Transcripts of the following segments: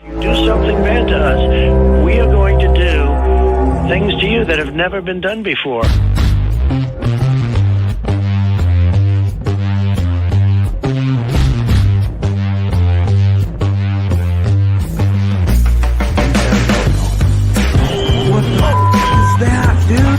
Do something bad to us, we are going to do things to you that have never been done before. What the is that, dude?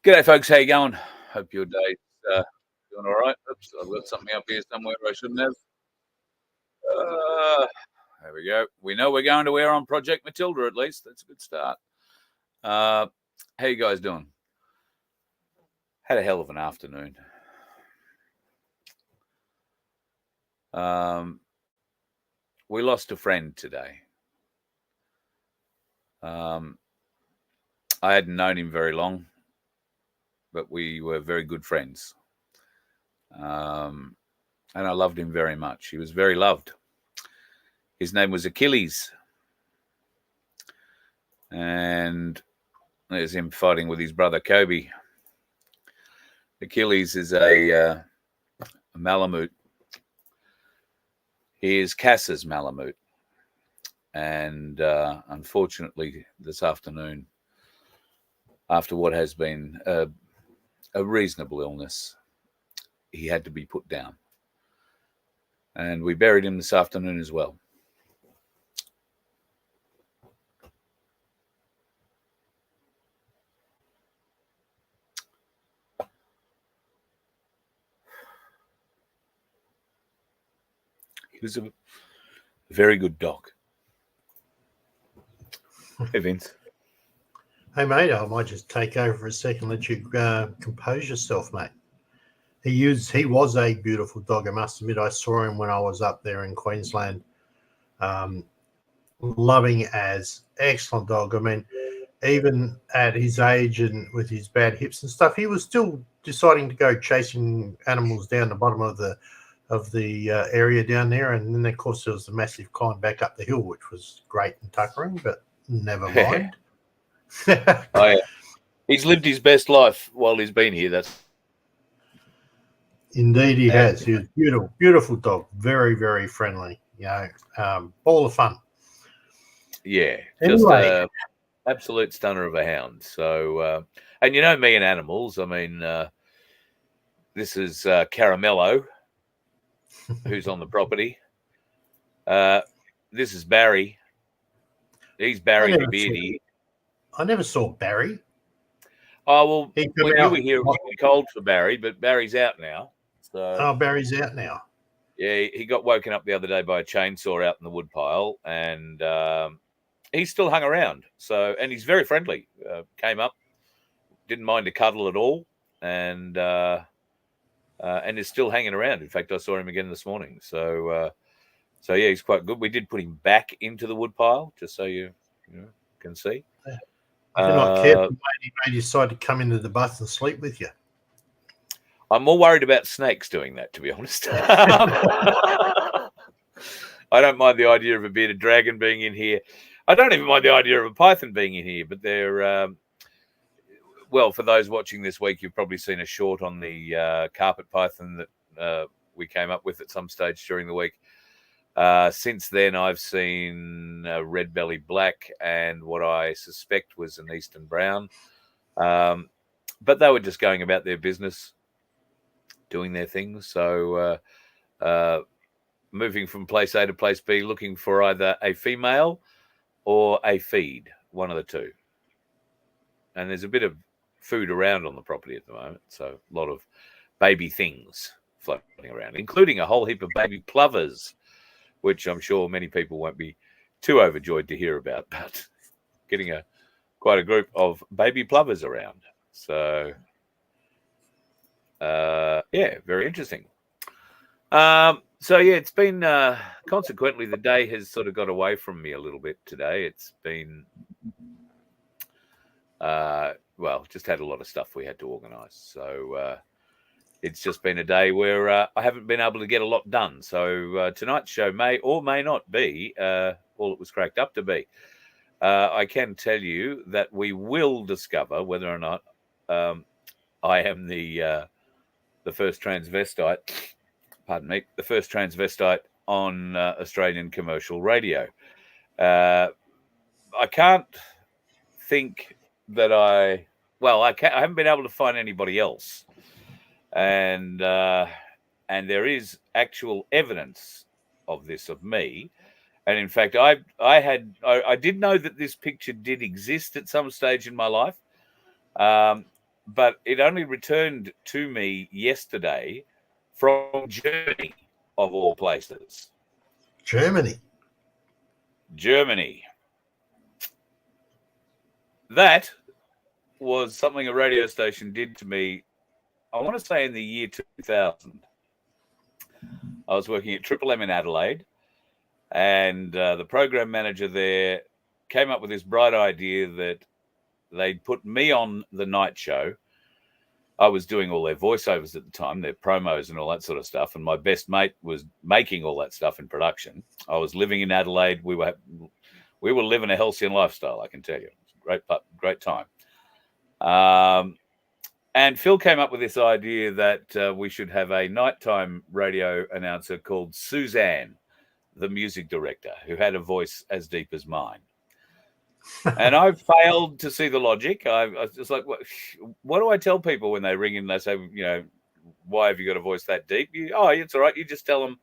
G'day, folks. How you going? Hope your day's doing all right. Oops, I've got something up here somewhere I shouldn't have. There we go. We know we're going to wear on Project Matilda, at least. That's a good start. How you guys doing? Had a hell of an afternoon. We lost a friend today. I hadn't known him very long, but we were very good friends. And I loved him very much. He was very loved. His name was Achilles. And there's him fighting with his brother Kobe. Achilles is a Malamute. He is Cass's Malamute. And unfortunately, this afternoon, after what has been a reasonable illness, he had to be put down. And we buried him this afternoon as well. He was a very good dog. Hey, Vince. Hey, mate, I might just take over for a second, let you compose yourself, mate. He was a beautiful dog. I must admit, I saw him when I was up there in Queensland. Loving as, excellent dog. I mean, even at his age and with his bad hips and stuff, he was still deciding to go chasing animals down the bottom of the area down there. And then, of course, there was the massive climb back up the hill, which was great and tuckering, but never mind. Oh, yeah. He's lived his best life while he's been here. That's indeed he has. He was beautiful, beautiful dog. Very, very friendly. You know, all the fun. Yeah, Anyway. just an absolute stunner of a hound. So, and you know me and animals. I mean, this is Caramello, who's on the property. This is Barry. He's Barry the Beardy. I never saw Barry. Oh, well, when you were here, it was cold for Barry, but Barry's out now. So, Barry's out now. Yeah, he got woken up the other day by a chainsaw out in the woodpile, and he still hung around. So, and he's very friendly. Came up, didn't mind a cuddle at all, and is still hanging around. In fact, I saw him again this morning. So yeah, he's quite good. We did put him back into the woodpile, just so you can see. If you're not careful, he may decide to come into the bus and sleep with you. I'm more worried about snakes doing that, to be honest. I don't mind the idea of a bearded dragon being in here. I don't even mind the idea of a python being in here, but they're, well, for those watching this week, you've probably seen a short on the carpet python that we came up with at some stage during the week. Since then, I've seen red belly black and what I suspect was an eastern brown. But they were just going about their business, doing their things. So moving from place A to place B, looking for either a female or a feed, one of the two. And there's a bit of food around on the property at the moment. So a lot of baby things floating around, including a whole heap of baby plovers, which I'm sure many people won't be too overjoyed to hear about, but getting quite a group of baby plovers around. So, yeah, very interesting. So, yeah, it's been, consequently, the day has sort of got away from me a little bit today. It's been, well, just had a lot of stuff we had to organise. So, it's just been a day where I haven't been able to get a lot done. So tonight's show may or may not be all it was cracked up to be. I can tell you that we will discover whether or not I am the first transvestite. Pardon me, the first transvestite on Australian commercial radio. I can't think that I haven't been able to find anybody else, and there is actual evidence of this of me. And in fact, I did know that this picture did exist at some stage in my life, but it only returned to me yesterday from Germany, of all places. Germany. That was something a radio station did to me, I want to say in the year 2000. I was working at Triple M in Adelaide, and the program manager there came up with this bright idea that they'd put me on the night show. I was doing all their voiceovers at the time, their promos and all that sort of stuff, and my best mate was making all that stuff in production. I was living in Adelaide. We were living a halcyon lifestyle, I can tell you. Great time. And Phil came up with this idea that we should have a nighttime radio announcer called Suzanne, the music director, who had a voice as deep as mine. And I failed to see the logic. I was just like, what do I tell people when they ring in and they say, why have you got a voice that deep? It's all right. You just tell them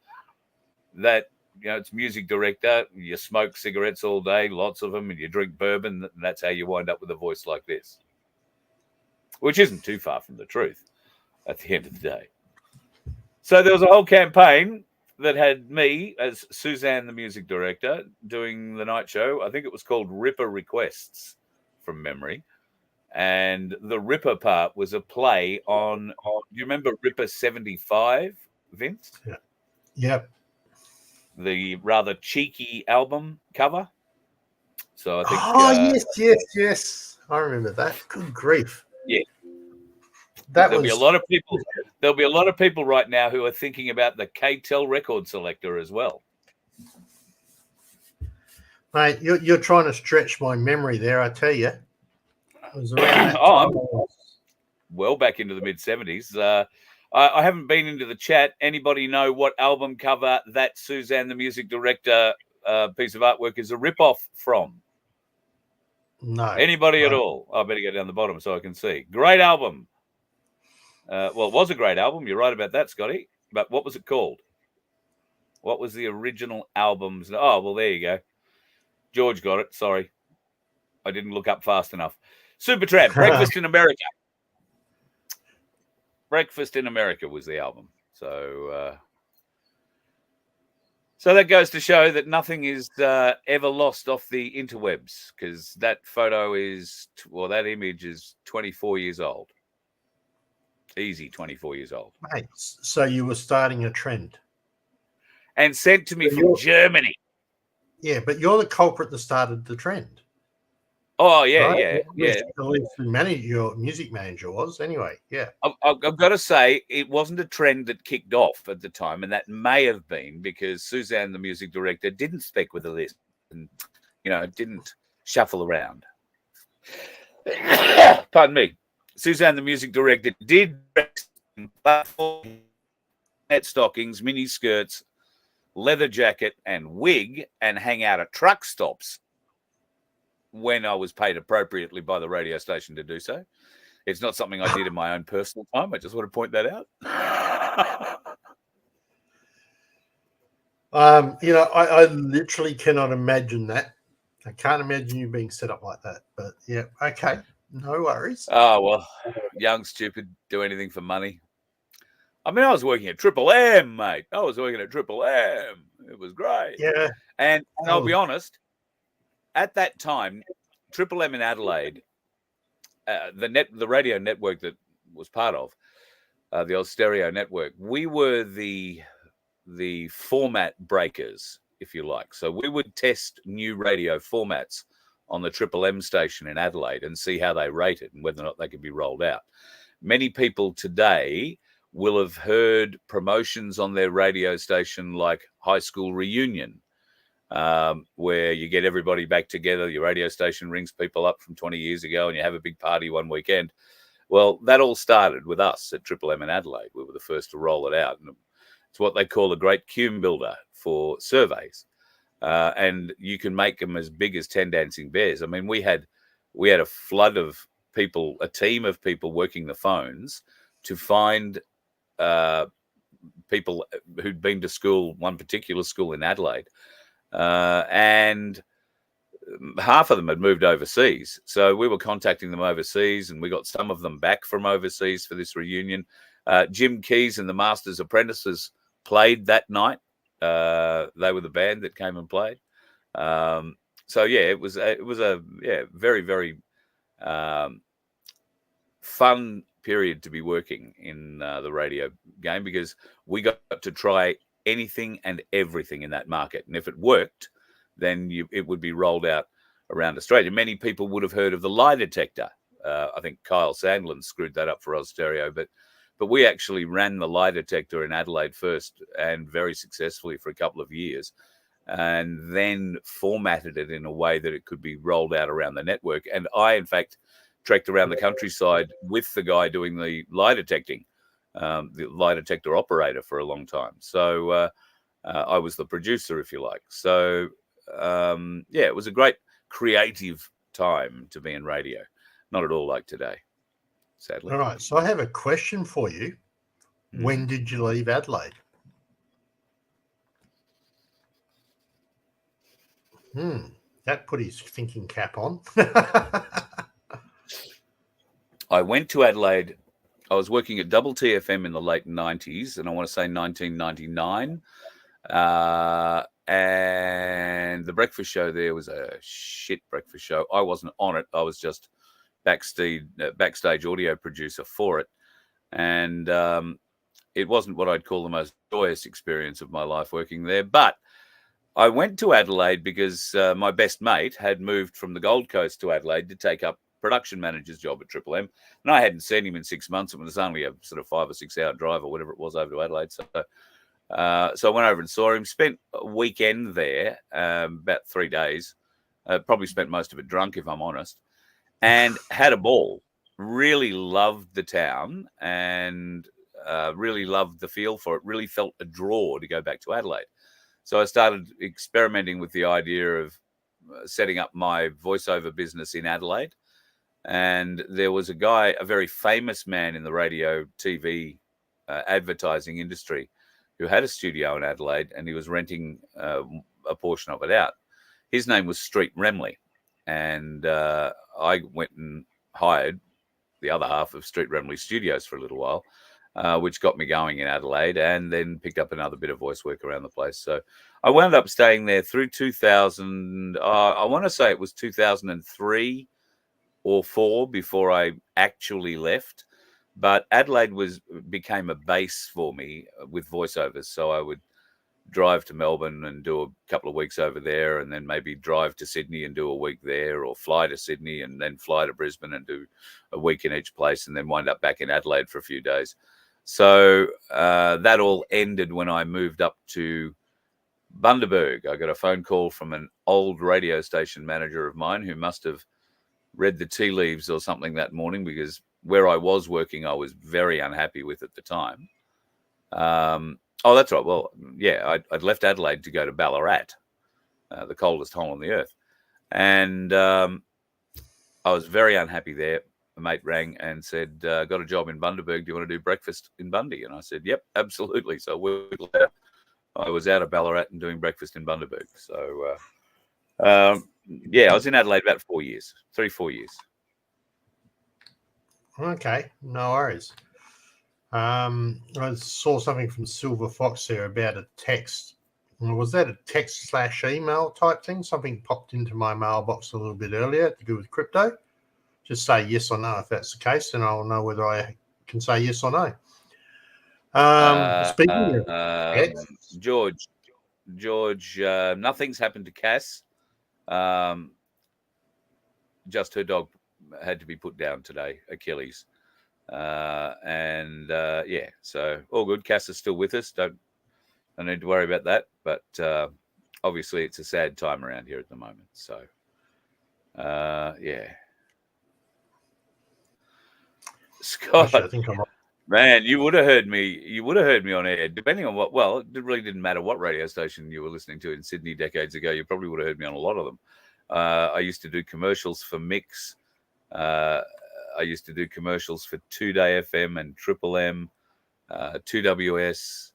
that, it's music director. You smoke cigarettes all day, lots of them, and you drink bourbon. And that's how you wind up with a voice like this, which isn't too far from the truth at the end of the day. So there was a whole campaign that had me as Suzanne, the music director, doing the night show. I think it was called Ripper Requests from memory. And the Ripper part was a play on do you remember Ripper 75, Vince? Yeah. Yep. The rather cheeky album cover. So I think yes. I remember that. Good grief. Yeah. There'll be a lot of people right now who are thinking about the K-Tel record selector as well. Mate, you're trying to stretch my memory there, I tell you. It was around that well back into the mid-70s. I haven't been into the chat. Anybody know what album cover that Suzanne, the music director, piece of artwork is a rip-off from? No. Anybody at all? I better go down the bottom so I can see. Great album. It was a great album. You're right about that, Scotty. But what was it called? What was the original album's? Oh, well, there you go. George got it. Sorry. I didn't look up fast enough. Supertramp, Breakfast in America. Breakfast in America was the album. So that goes to show that nothing is ever lost off the interwebs, because that that image is 24 years old. Easy 24 years old. Mate, so you were starting a trend. And sent to me from Germany. Yeah, but you're the culprit that started the trend. Oh, yeah, right? yeah. At least your music manager was, anyway, yeah. I've got to say, it wasn't a trend that kicked off at the time, and that may have been because Suzanne, the music director, didn't spec with a list and, didn't shuffle around. Pardon me. Suzanne, the music director, did dress in platform, net stockings, mini skirts, leather jacket, and wig, and hang out at truck stops when I was paid appropriately by the radio station to do so. It's not something I did in my own personal time. I just want to point that out. I literally cannot imagine that. I can't imagine you being set up like that. But yeah, okay. No worries. Oh, well, young, stupid, do anything for money. I mean, I was working at Triple M, mate. I was working at Triple M. It was great. Yeah. And I'll be honest, at that time, Triple M in Adelaide, the radio network that was part of, the old stereo network, we were the format breakers, if you like. So we would test new radio formats on the Triple M station in Adelaide and see how they rated and whether or not they could be rolled out. Many people today will have heard promotions on their radio station like High School Reunion, where you get everybody back together. Your radio station rings people up from 20 years ago and you have a big party one weekend. Well, that all started with us at Triple M in Adelaide. We were the first to roll it out. And it's what they call a great cume builder for surveys. And you can make them as big as 10 dancing bears. I mean, we had a flood of people, a team of people working the phones to find people who'd been to school, one particular school in Adelaide, and half of them had moved overseas. So we were contacting them overseas, and we got some of them back from overseas for this reunion. Jim Keys and the Masters Apprentices played that night. They were the band that came and played. So yeah, it was a very, very fun period to be working in the radio game, because we got to try anything and everything in that market, and if it worked, then it would be rolled out around Australia. Many people would have heard of the lie detector. I think Kyle Sandlin screwed that up for Oz Stereo, but we actually ran the lie detector in Adelaide first, and very successfully for a couple of years, and then formatted it in a way that it could be rolled out around the network. And I, in fact, trekked around the countryside with the guy doing the lie detecting, the lie detector operator, for a long time. So I was the producer, if you like. So yeah, it was a great creative time to be in radio. Not at all like today, sadly. All right. So I have a question for you. When did you leave Adelaide? That put his thinking cap on. I went to Adelaide. I was working at Double TFM in the late 90s, and I want to say 1999. And the breakfast show there was a shit breakfast show. I wasn't on it. I was just backstage audio producer for it. And it wasn't what I'd call the most joyous experience of my life working there. But I went to Adelaide because my best mate had moved from the Gold Coast to Adelaide to take up production manager's job at Triple M. And I hadn't seen him in 6 months. It was only a sort of 5 or 6 hour drive or whatever it was over to Adelaide. So I went over and saw him, spent a weekend there, about 3 days, probably spent most of it drunk, if I'm honest, and had a ball. Really loved the town and really loved the feel for it. Really felt a draw to go back to Adelaide. So I started experimenting with the idea of setting up my voiceover business in Adelaide. And there was a guy, a very famous man in the radio, TV, advertising industry, who had a studio in Adelaide, and he was renting a portion of it out. His name was Street Remley, and I went and hired the other half of Street Remley Studios for a little while, which got me going in Adelaide, and then picked up another bit of voice work around the place. So I wound up staying there through 2000. I want to say it was 2003 or 4 before I actually left. But Adelaide became a base for me with voiceovers. So I would drive to Melbourne and do a couple of weeks over there, and then maybe drive to Sydney and do a week there, or fly to Sydney and then fly to Brisbane and do a week in each place, and then wind up back in Adelaide for a few days. So that all ended when I moved up to Bundaberg. I got a phone call from an old radio station manager of mine who must have read the tea leaves or something that morning, because where I was working, I was very unhappy with at the time. Oh, that's right. Well, yeah, I'd left Adelaide to go to Ballarat, the coldest hole on the earth. And I was very unhappy there. A mate rang and said, got a job in Bundaberg. Do you want to do breakfast in Bundy? And I said, yep, absolutely. So a week later, I was out of Ballarat and doing breakfast in Bundaberg. So, yeah, I was in Adelaide about 4 years, 3-4 years. Okay, no worries. I saw something from Silver Fox there about a text. Was that a text/email type thing? Something popped into my mailbox a little bit earlier to do with crypto. Just say yes or no if that's the case, and I'll know whether I can say yes or no. Speaking of texts, George, nothing's happened to Cass. Just her dog had to be put down today, Achilles. Yeah, so all good. Cass is still with us. Don't need to worry about that. But obviously, it's a sad time around here at the moment. So yeah, Scott. Actually, I think I'm. Man, you would have heard me. You would have heard me on air, depending on what. Well, it really didn't matter what radio station you were listening to in Sydney decades ago. You probably would have heard me on a lot of them. I used to do commercials for Mix. I used to do commercials for 2Day FM and Triple M, 2WS,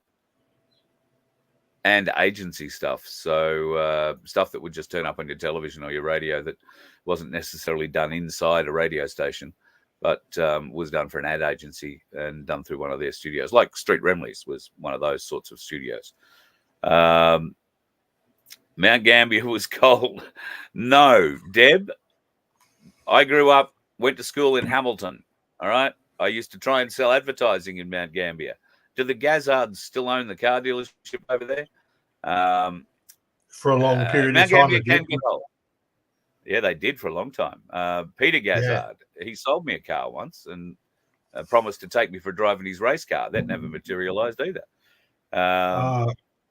and agency stuff. So stuff that would just turn up on your television or your radio that wasn't necessarily done inside a radio station, but was done for an ad agency and done through one of their studios, like Street Remley's was one of those sorts of studios. Mount Gambier was cold. No, Deb, I grew up, went to school in Hamilton, all right? I used to try and sell advertising in Mount Gambier. Do the Gazzards still own the car dealership over there? For a long period Mount of time. Gambier can get old. Yeah, they did for a long time. Peter Gazzard, he sold me a car once and promised to take me for driving his race car. That never materialised either. I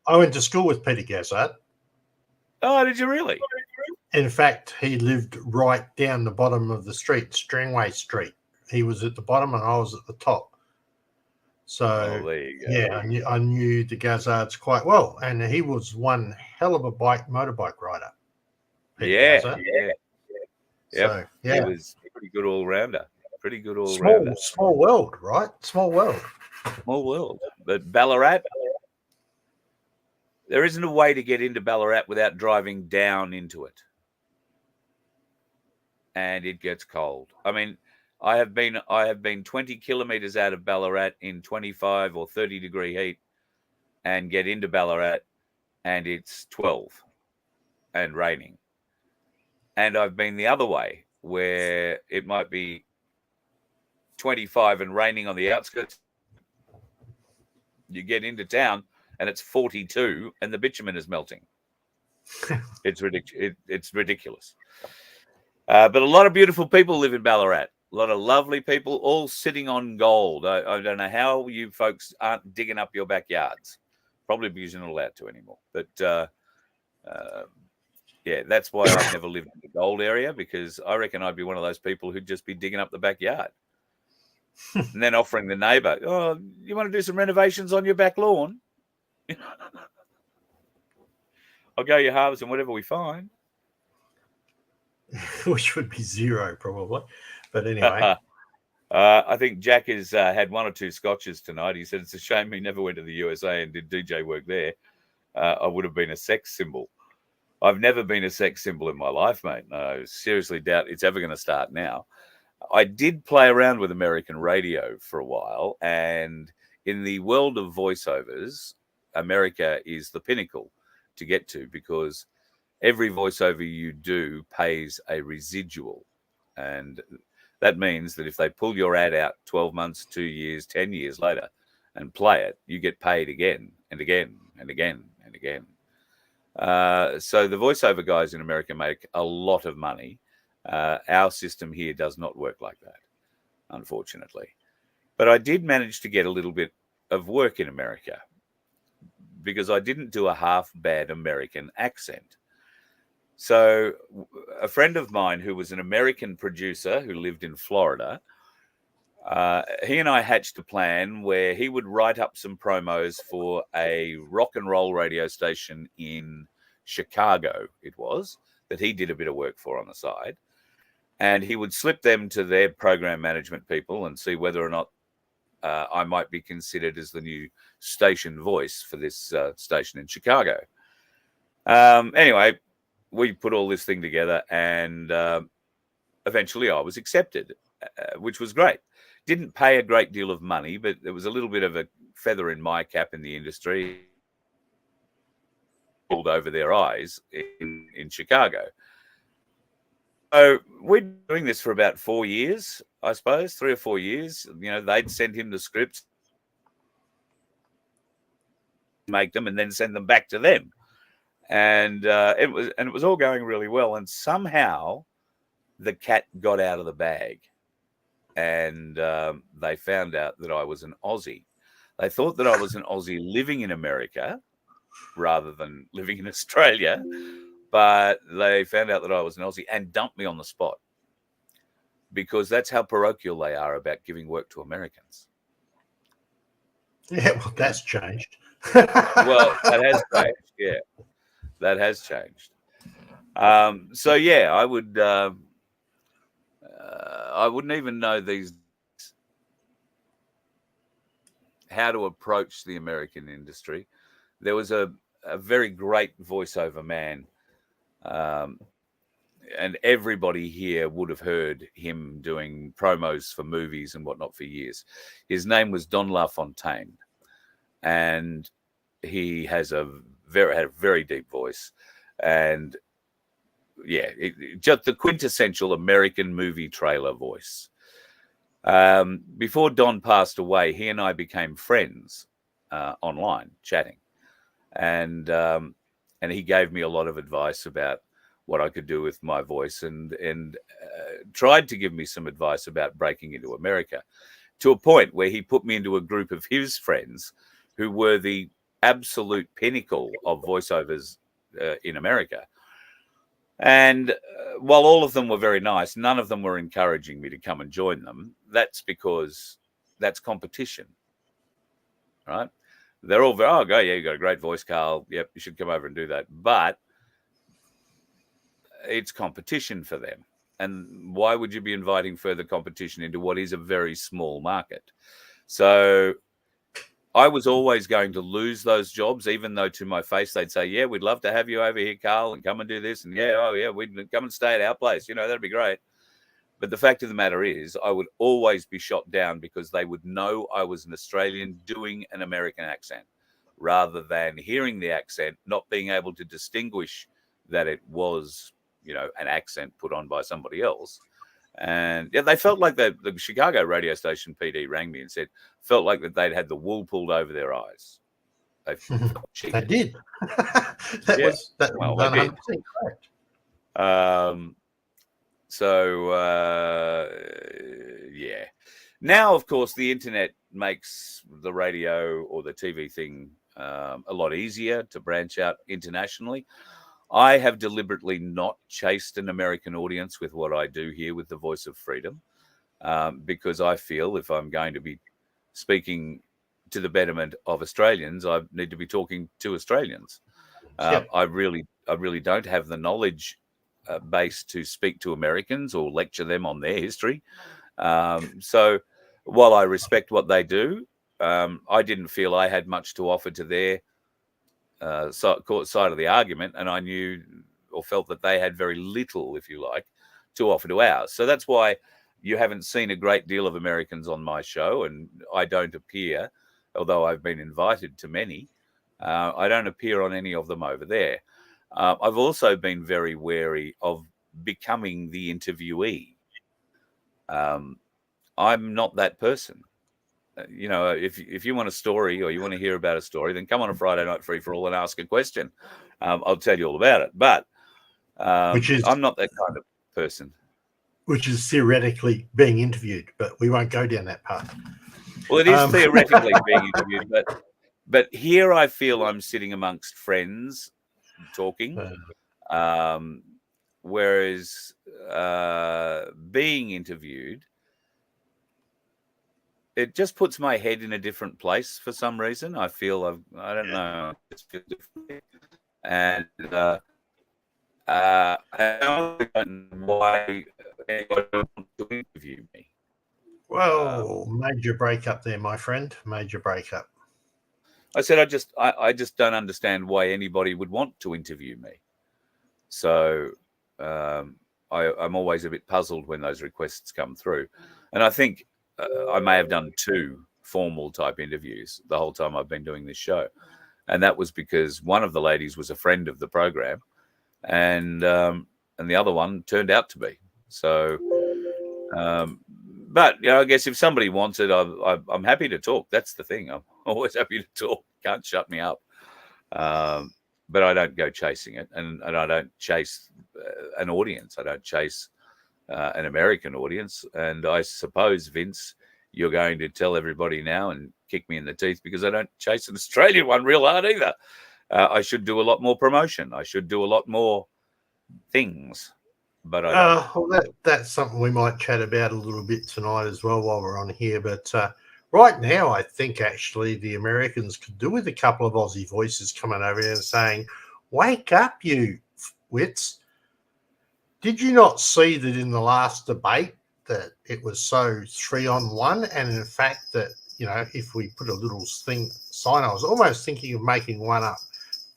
went to school with Peter Gazzard. Oh, did you really? In fact, he lived right down the bottom of the street, Strangway Street. He was at the bottom and I was at the top. So, there you go. Yeah, I knew the Gazzards quite well. And he was one hell of a motorbike rider. Yeah. So, yeah. yeah. He was a pretty good all-rounder. Small world, right? Small world. Small world. But Ballarat, there isn't a way to get into Ballarat without driving down into it. And it gets cold. I mean, I have been 20 kilometres out of Ballarat in 25 or 30 degree heat and get into Ballarat and it's 12 and raining. And I've been the other way where it might be 25 and raining on the outskirts. You get into town and it's 42 and the bitumen is melting. It's ridiculous. But a lot of beautiful people live in Ballarat. A lot of lovely people, all sitting on gold. I don't know how you folks aren't digging up your backyards. Probably because you're not allowed to anymore. But yeah, that's why I've never lived in the gold area, because I reckon I'd be one of those people who'd just be digging up the backyard. And then offering the neighbour, oh, you want to do some renovations on your back lawn? I'll go your harvest and whatever we find. Which would be zero, probably. But anyway. I think Jack has had one or two scotches tonight. He said it's a shame he never went to the USA and did DJ work there. I would have been a sex symbol. I've never been a sex symbol in my life, mate. I seriously doubt it's ever going to start now. I did play around with American radio for a while, and in the world of voiceovers, America is the pinnacle to get to, because every voiceover you do pays a residual. And that means that if they pull your ad out 12 months, 2 years, 10 years later and play it, you get paid again and again and again and again. So the voiceover guys in America make a lot of money. Our system here does not work like that, unfortunately. But I did manage to get a little bit of work in America because I didn't do a half bad American accent. So a friend of mine who was an American producer who lived in Florida, he and I hatched a plan where he would write up some promos for a rock and roll radio station in Chicago, it was, that he did a bit of work for on the side. And he would slip them to their program management people and see whether or not I might be considered as the new station voice for this station in Chicago. Anyway, we put all this thing together, and eventually I was accepted, which was great. Didn't pay a great deal of money, but there was a little bit of a feather in my cap in the industry, pulled over their eyes in Chicago. So we're doing this for about 4 years, I suppose, 3 or 4 years. You know, they'd send him the scripts, make them, and then send them back to them. And it was all going really well. And somehow the cat got out of the bag. and they found out that I was an Aussie. They thought that I was an Aussie living in America rather than living in Australia, but they found out that I was an Aussie and dumped me on the spot, because that's how parochial they are about giving work to Americans. Yeah, well, that's changed. Well, that has changed. Yeah, that has changed. So yeah, I wouldn't even know how to approach the American industry. There was a very great voiceover man, and everybody here would have heard him doing promos for movies and whatnot for years. His name was Don LaFontaine, and he has had a very deep voice, and yeah, just the quintessential American movie trailer voice. Before Don passed away, he and I became friends online, chatting, and he gave me a lot of advice about what I could do with my voice, and tried to give me some advice about breaking into America, to a point where he put me into a group of his friends who were the absolute pinnacle of voiceovers in America. And while all of them were very nice, none of them were encouraging me to come and join them. That's because that's competition, right? They're all very, go, yeah, you got a great voice, Carl. Yep, you should come over and do that. But it's competition for them. And why would you be inviting further competition into what is a very small market? So I was always going to lose those jobs, even though to my face they'd say, yeah, we'd love to have you over here, Carl, and come and do this. And yeah, oh yeah, we'd come and stay at our place. That'd be great. But the fact of the matter is, I would always be shot down because they would know I was an Australian doing an American accent, rather than hearing the accent, not being able to distinguish that it was, an accent put on by somebody else. And yeah, they felt like the Chicago radio station PD rang me and said, felt like that they'd had the wool pulled over their eyes. They did. That was 100% correct. Yeah. Now, of course, the internet makes the radio or the TV thing a lot easier to branch out internationally. I have deliberately not chased an American audience with what I do here with the Voice of Freedom, because I feel if I'm going to be speaking to the betterment of Australians, I need to be talking to Australians. I really don't have the knowledge base to speak to Americans or lecture them on their history. So while I respect what they do, I didn't feel I had much to offer to their side of the argument, and I knew or felt that they had very little, if you like, to offer to ours. So that's why you haven't seen a great deal of Americans on my show, and I don't appear, although I've been invited to many, I don't appear on any of them over there. I've also been very wary of becoming the interviewee. I'm not that person. If you want a story or you want to hear about a story, then come on a Friday night free for all and ask a question. I'll tell you all about it. But I'm not that kind of person. Which is theoretically being interviewed, but we won't go down that path. Well, it is theoretically being interviewed, but here I feel I'm sitting amongst friends talking, whereas being interviewed, it just puts my head in a different place for some reason. I feel I don't know, I just feel differently. And I don't know why anybody wants to interview me. Well, major breakup there, my friend. Major breakup. I said I just don't understand why anybody would want to interview me. So I'm always a bit puzzled when those requests come through. And I think I may have done 2 formal type interviews the whole time I've been doing this show. And that was because one of the ladies was a friend of the program, and the other one turned out to be. So, but I guess if somebody wants it, I'm happy to talk. That's the thing. I'm always happy to talk. Can't shut me up. But I don't go chasing it, and I don't chase an audience. I don't chase an American audience. And I suppose, Vince, you're going to tell everybody now and kick me in the teeth because I don't chase an Australian one real hard either. I should do a lot more promotion. I should do a lot more things, but I don't. Well, that's something we might chat about a little bit tonight as well while we're on here. But right now, I think actually the Americans could do with a couple of Aussie voices coming over here and saying, "Wake up, you wits! Did you not see that in the last debate that it was so 3-on-1, and in fact that if we put a little sign, I was almost thinking of making one up.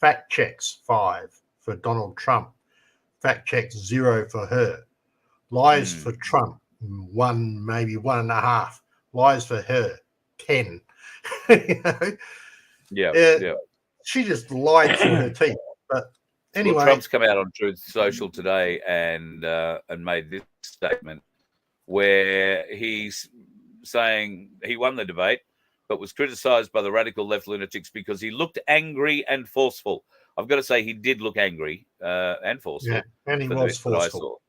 Fact checks 5 for Donald Trump. Fact checks 0 for her. Lies for Trump 1, maybe 1.5. Lies for her 10. Yeah. She just lied through her teeth. But anyway, well, Trump's come out on Truth Social today and made this statement where he's saying he won the debate, but was criticised by the radical left lunatics because he looked angry and forceful. I've got to say he did look angry and forceful. Yeah, and he was forceful.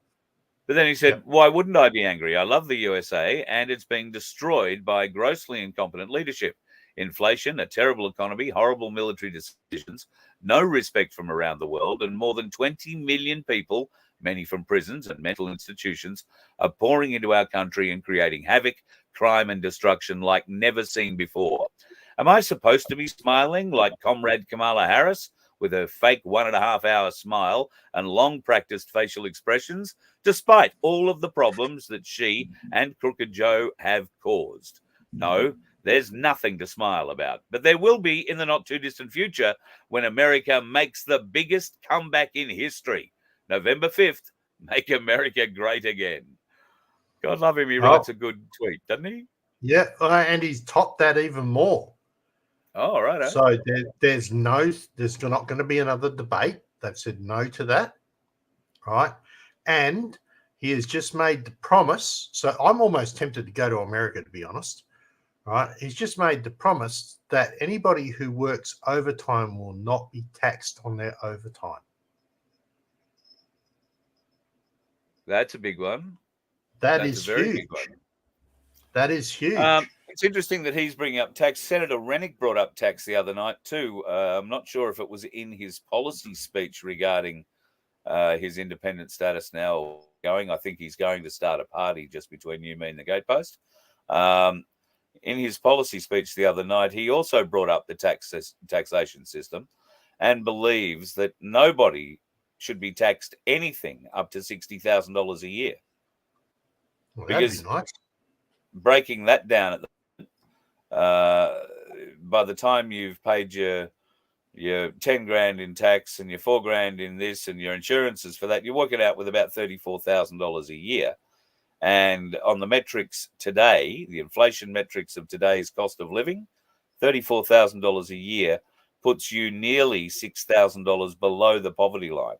But then he said, Why wouldn't I be angry? I love the USA and it's being destroyed by grossly incompetent leadership. Inflation, a terrible economy, horrible military decisions, no respect from around the world, and more than 20 million people, many from prisons and mental institutions, are pouring into our country and creating havoc, crime and destruction like never seen before. Am I supposed to be smiling like Comrade Kamala Harris with her fake 1.5-hour smile and long practiced facial expressions, despite all of the problems that she and Crooked Joe have caused? No, there's nothing to smile about. But there will be in the not too distant future when America makes the biggest comeback in history. November 5th, make America great again. God love him, he writes a good tweet, doesn't he? Yeah, and he's topped that even more. Oh, right. So there's not going to be another debate. They've said no to that, right? And he has just made the promise. So I'm almost tempted to go to America, to be honest, right? He's just made the promise that anybody who works overtime will not be taxed on their overtime. That's a big one. That's a very huge. big one. That is huge. It's interesting that he's bringing up tax. Senator Rennick brought up tax the other night too. I'm not sure if it was in his policy speech regarding his independent status now going. I think he's going to start a party just between you, me, and the gatepost. In his policy speech the other night, he also brought up the taxation system and believes that nobody should be taxed anything up to $60,000 a year. Well, that'd be nice. Breaking that down at the by the time you've paid your 10 grand in tax and your 4 grand in this and your insurances for that, you work it out with about $34,000 a year. And on the metrics today, the inflation metrics of today's cost of living, $34,000 a year puts you nearly $6,000 below the poverty line.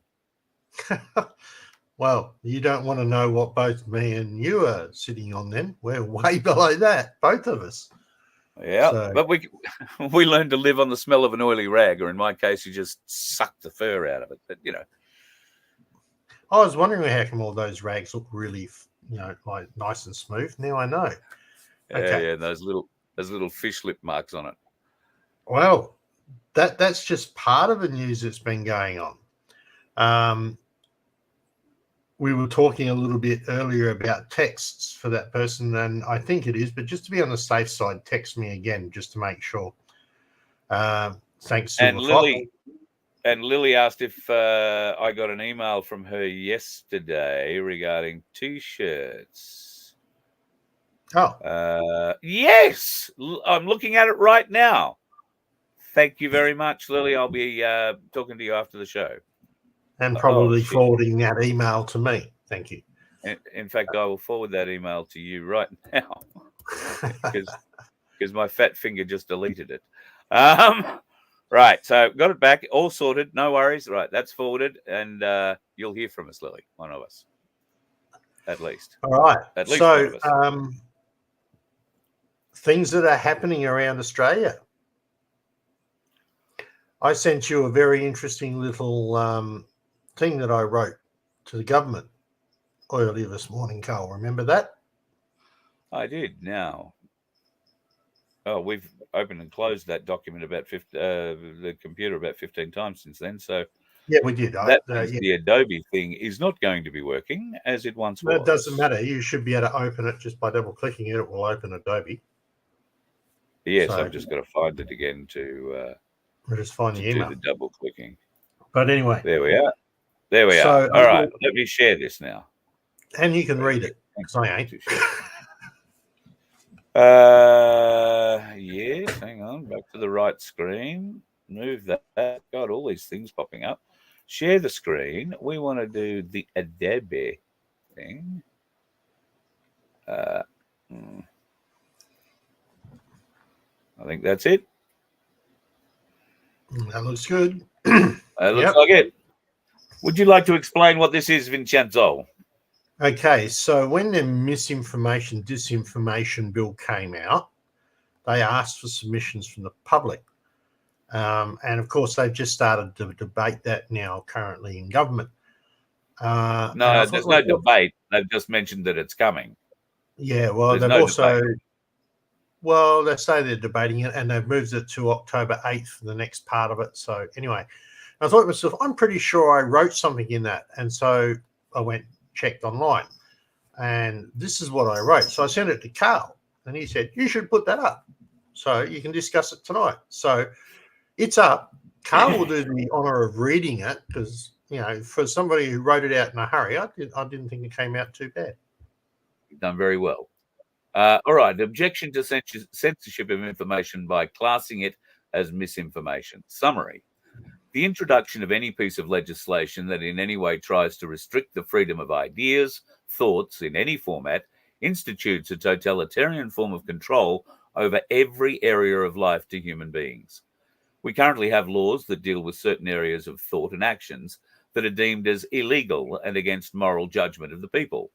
Well, you don't want to know what both me and you are sitting on then. We're way below that, both of us. Yeah, but we learn to live on the smell of an oily rag, or in my case, you just suck the fur out of it. But, I was wondering how come all those rags look really, like nice and smooth. Now I know. Okay. Yeah, those little fish lip marks on it. Well, that's just part of the news that's been going on. We were talking a little bit earlier about texts for that person, and I think it is, but just to be on the safe side, text me again just to make sure. Thanks. And Lily asked if I got an email from her yesterday regarding T-shirts. Oh. Yes, I'm looking at it right now. Thank you very much, Lily. I'll be talking to you after the show. And probably forwarding that email to me. Thank you. In fact, I will forward that email to you right now because my fat finger just deleted it. Right, so got it back, all sorted, no worries. Right, that's forwarded, and you'll hear from us, Lily, one of us, at least. All right. At least one of us. Things that are happening around Australia. I sent you a very interesting little thing that I wrote to the government earlier this morning, Carl. Remember that? I did. Now, we've opened and closed that document about the computer about 15 times since then. So Yeah, we did. that means Yeah. the Adobe thing is not going to be working as it once was. It doesn't matter. You should be able to open it just by double clicking it. It will open Adobe. Yes, So- I've just got to find it again to We'll just find the do email. the double clicking. But anyway, There we are. There we So, are. All right, let me share this now. and you can read it because I ain't. Yes, hang on, back to the right screen. Move that. Got all these things popping up. Share the screen. We want to do the Adobe thing. I think that's it. That looks good. That looks like it. Would you like to explain what this is, Vincenzo? Okay, so when the misinformation, disinformation bill came out, they asked for submissions from the public. And of course, they've just started to debate that now currently in government. No, there's no debate. They've just mentioned that it's coming. Yeah, well, There's they've no also, debate. well, they say they're debating it and they've moved it to October 8th for the next part of it. So anyway, I thought to myself, I'm pretty sure I wrote something in that. And so I went, checked online, and this is what I wrote. So I sent it to Carl, and he said, you should put that up so you can discuss it tonight. So it's up. Carl will do the honor of reading it because, you know, for somebody who wrote it out in a hurry, I didn't think it came out too bad. You've done very well. All right. Objection to censorship of information by classing it as misinformation. Summary. The introduction of any piece of legislation that in any way tries to restrict the freedom of ideas, thoughts in any format, institutes a totalitarian form of control over every area of life to human beings. We currently have laws that deal with certain areas of thought and actions that are deemed as illegal and against moral judgment of the people.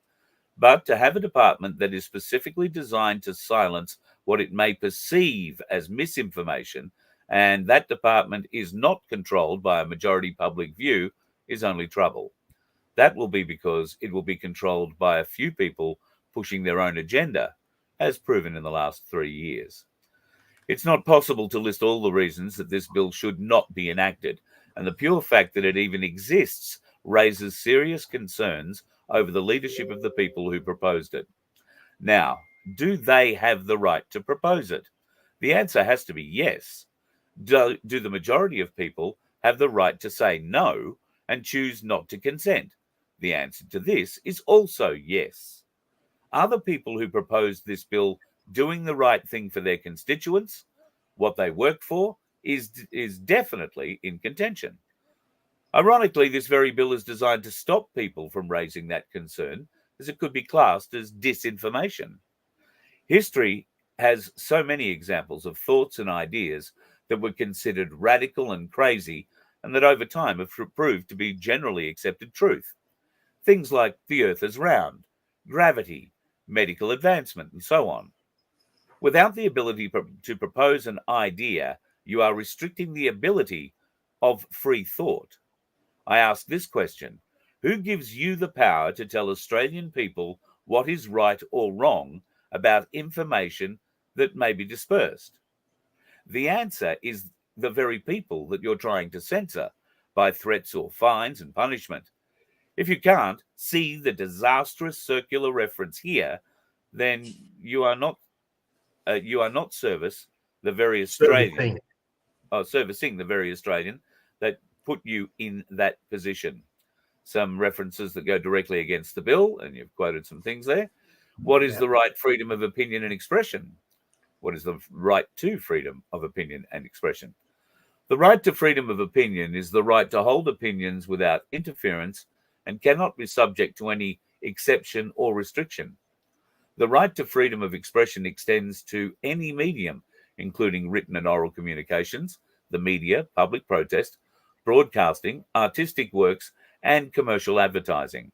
But to have a department that is specifically designed to silence what it may perceive as misinformation, and that department is not controlled by a majority public view, is only trouble. That will be because it will be controlled by a few people pushing their own agenda, as proven in the last 3 years. It's not possible to list all the reasons that this bill should not be enacted, and the pure fact that it even exists raises serious concerns over the leadership of the people who proposed it. Now, do they have the right to propose it? The answer has to be yes. Do the majority of people have the right to say no and choose not to consent? The answer to this is also yes. Are the people who proposed this bill doing the right thing for their constituents? What they work for is definitely in contention. Ironically, this very bill is designed to stop people from raising that concern, as it could be classed as disinformation. History has so many examples of thoughts and ideas that were considered radical and crazy, and that over time have proved to be generally accepted truth. Things like the earth is round, gravity, medical advancement, and so on. Without the ability to propose an idea, you are restricting the ability of free thought. I ask this question: who gives you the power to tell Australian people what is right or wrong about information that may be dispersed? The answer is the very people that you're trying to censor by threats or fines and punishment. If you can't see the disastrous circular reference here, then you are not servicing the very Australian that put you in that position. Some references that go directly against the bill, and you've quoted some things there. What is the right freedom of opinion and expression? What is the right to freedom of opinion and expression? The right to freedom of opinion is the right to hold opinions without interference and cannot be subject to any exception or restriction. The right to freedom of expression extends to any medium, including written and oral communications, the media, public protest, broadcasting, artistic works, and commercial advertising.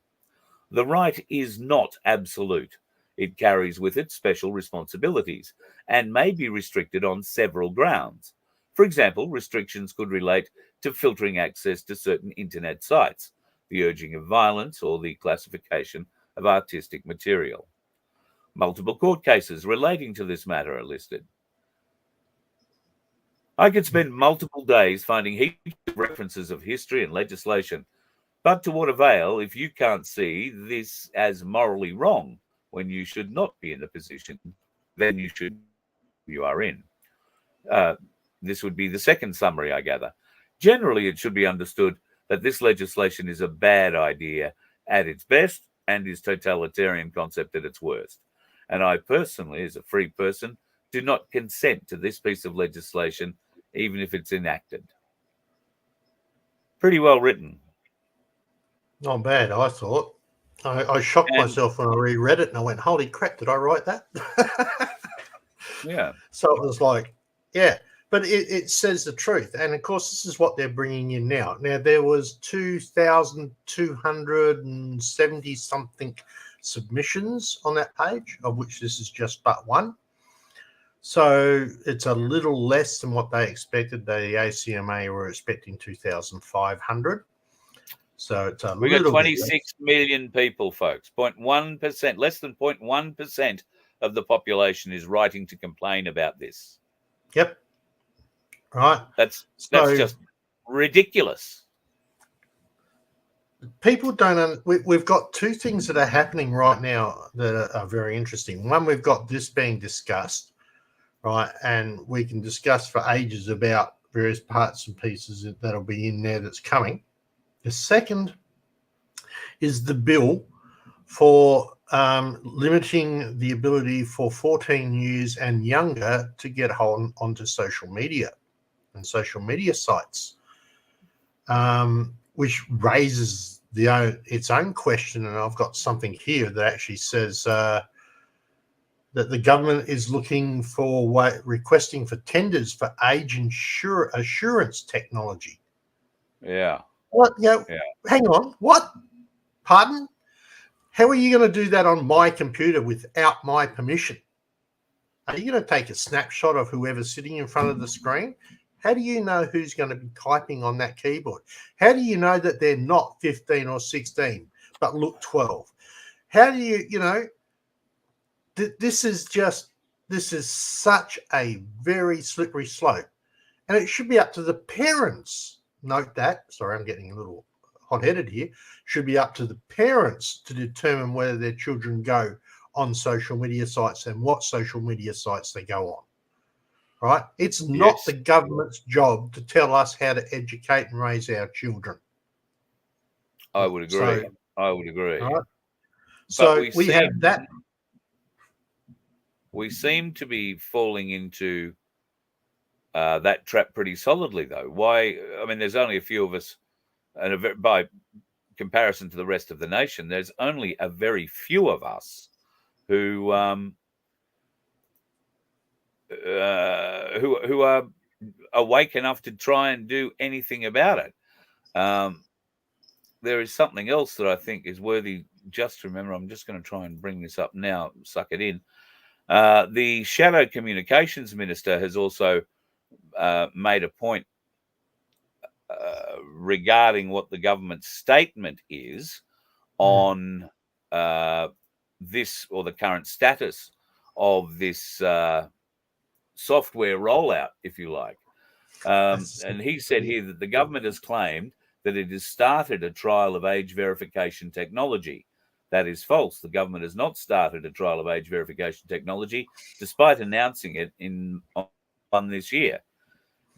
The right is not absolute. It carries with it special responsibilities and may be restricted on several grounds. For example, restrictions could relate to filtering access to certain internet sites, the urging of violence, or the classification of artistic material. Multiple court cases relating to this matter are listed. I could spend multiple days finding heaps of references of history and legislation, but to what avail if you can't see this as morally wrong when you should not be in the position then you are in. This would be the second summary, I gather. Generally, it should be understood that this legislation is a bad idea at its best and is totalitarian concept at its worst. And I personally, as a free person, do not consent to this piece of legislation, even if it's enacted. Pretty well written. Not bad, I thought. I shocked myself when I reread it and I went, holy crap, did I write that? Yeah. So it was like, yeah, but it says the truth. And of course, this is what they're bringing in now. Now, there was 2,270 something submissions on that page, of which this is just but one. So it's a little less than what they expected. The ACMA were expecting 2,500. So it's we got 26 million people, folks. 0.1%, less than 0.1% of the population is writing to complain about this. Yep. Right. That's just ridiculous. People don't. We've got two things that are happening right now that are very interesting. One, we've got this being discussed, right, and we can discuss for ages about various parts and pieces that'll be in there that's coming. The second is the bill for limiting the ability for 14 years and younger to get onto social media and social media sites, which raises its own question. And I've got something here that actually says that the government is looking for requesting for tenders for age assurance technology. Yeah. What? Hang on. What? Pardon? How are you going to do that on my computer without my permission? Are you going to take a snapshot of whoever's sitting in front of the screen? How do you know who's going to be typing on that keyboard? How do you know that they're not 15 or 16 but look 12? How do you this is such a very slippery slope, and it should be up to the parents. Note that. Sorry, I'm getting a little hot-headed here. Should be up to the parents to determine whether their children go on social media sites and what social media sites they go on. Right? It's not the government's job to tell us how to educate and raise our children. I would agree. Right? So we have that. We seem to be falling into that trap pretty solidly, though. Why? I mean, there's only a few of us, and by comparison to the rest of the nation, there's only a very few of us who are awake enough to try and do anything about it. There is something else that I think is worthy just to remember. I'm just going to try and bring this up now, suck it in. The Shadow Communications Minister has also made a point regarding what the government's statement is on this, or the current status of this software rollout, if you like. And he said here that the government has claimed that it has started a trial of age verification technology. That is false. The government has not started a trial of age verification technology, despite announcing it on this year.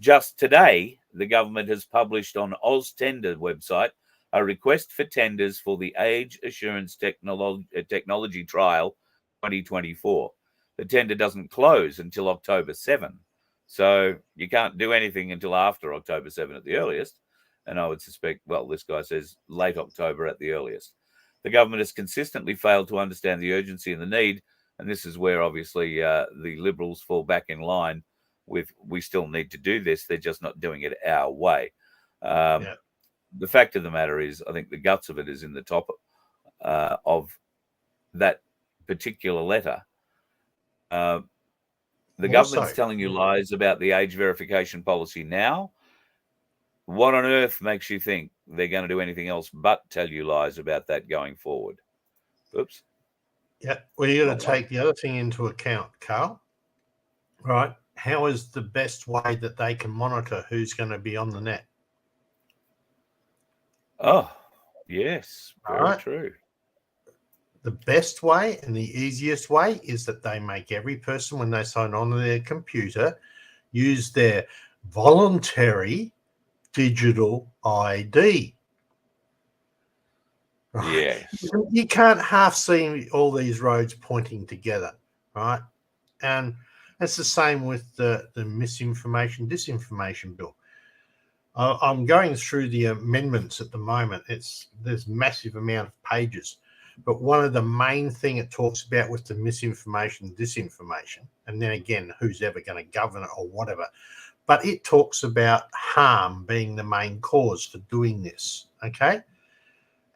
Just today, the government has published on AusTender website a request for tenders for the Age Assurance Technology Trial 2024. The tender doesn't close until October 7. So you can't do anything until after October 7 at the earliest. And I would suspect, well, this guy says late October at the earliest. The government has consistently failed to understand the urgency and the need. And this is where obviously the Liberals fall back in line with, we still need to do this. They're just not doing it our way. The fact of the matter is, I think the guts of it is in the top of that particular letter. The government's telling you lies about the age verification policy now. What on earth makes you think they're going to do anything else but tell you lies about that going forward? Oops. Yeah. Well, you got Oh, to wow. take the other thing into account, Carl. Right? How is the best way that they can monitor who's going to be on the net? Oh, yes, All very right. true. The best way and the easiest way is that they make every person, when they sign on to their computer, use their voluntary digital ID. Right? Yes. You can't half see all these roads pointing together, right? And it's the same with the misinformation, disinformation bill. I'm going through the amendments at the moment. There's massive amount of pages, but one of the main thing it talks about with the misinformation, disinformation, and then again, who's ever going to govern it or whatever. But it talks about harm being the main cause for doing this. Okay.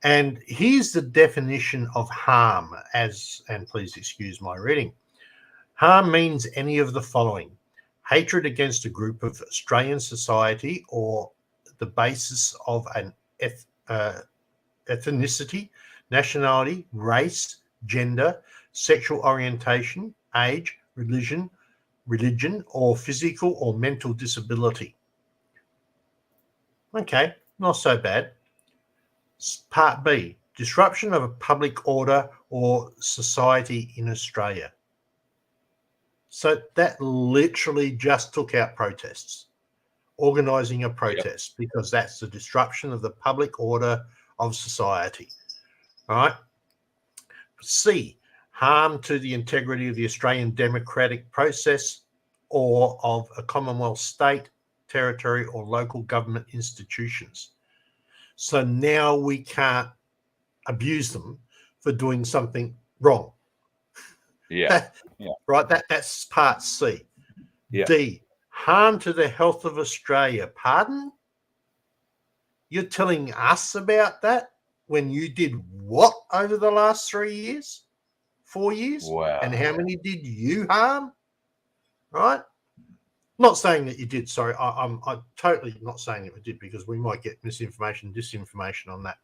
And here's the definition of harm and please excuse my reading. Harm means any of the following: hatred against a group of Australian society or the basis of an ethnicity, nationality, race, gender, sexual orientation, age, religion, or physical or mental disability. Okay, not so bad. Part B, disruption of a public order or society in Australia. So that literally just took out protests, organising a protest, because that's the disruption of the public order of society. All right. C, harm to the integrity of the Australian democratic process or of a Commonwealth state, territory, or local government institutions. So now we can't abuse them for doing something wrong. Yeah. Right. That's part C. Yeah. D, harm to the health of Australia. Pardon? You're telling us about that when you did what over the last 3 years, 4 years? Wow. And how many did you harm? Right? Not saying that you did. Sorry, I'm totally not saying that we did, because we might get misinformation, disinformation on that.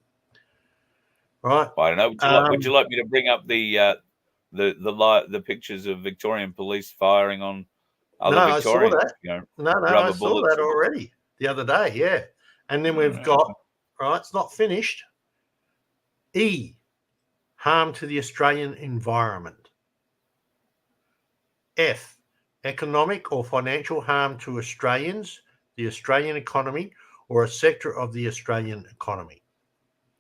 Right? I don't know. Would you like me to bring up the pictures of Victorian police firing on other Victorians? I saw that. I saw that already the other day. Yeah, and then we've got, right. It's not finished. E, harm to the Australian environment. F, economic or financial harm to Australians, the Australian economy, or a sector of the Australian economy.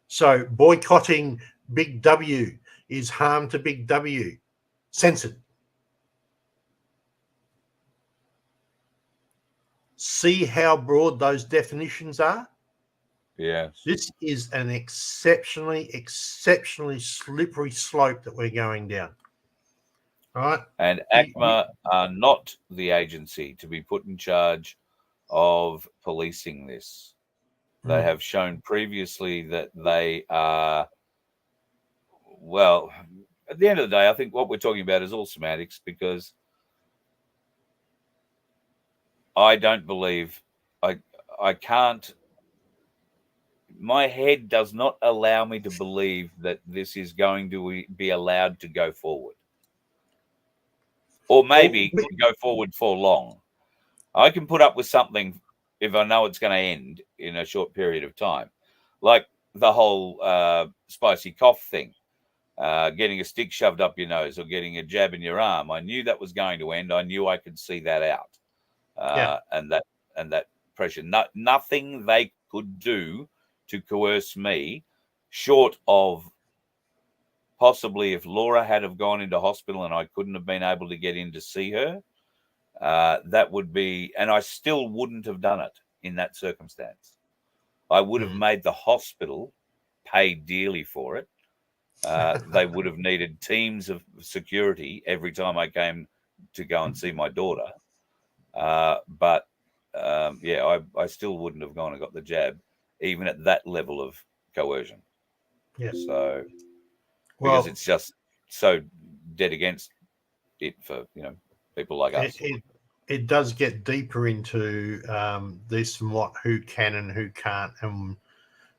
So boycotting Big W is harm to Big W. Censored. See how broad those definitions are? Yes. This is an exceptionally slippery slope that we're going down. All right. And ACMA are not the agency to be put in charge of policing this. They have shown previously that they are, well, at the end of the day, I think what we're talking about is all semantics, because I don't believe, I can't, my head does not allow me to believe that this is going to be allowed to go forward. Or maybe go forward for long. I can put up with something if I know it's going to end in a short period of time. Like the whole spicy cough thing, getting a stick shoved up your nose or getting a jab in your arm. I knew that was going to end. I knew I could see that out. And that pressure. Nothing they could do to coerce me, short of possibly if Laura had have gone into hospital and I couldn't have been able to get in to see her, that would be, and I still wouldn't have done it in that circumstance. I would have made the hospital pay dearly for it. They would have needed teams of security every time I came to go and see my daughter. But I still wouldn't have gone and got the jab, even at that level of coercion. Yes. So, because it's just so dead against it for, people like us. It does get deeper into this and who can and who can't, and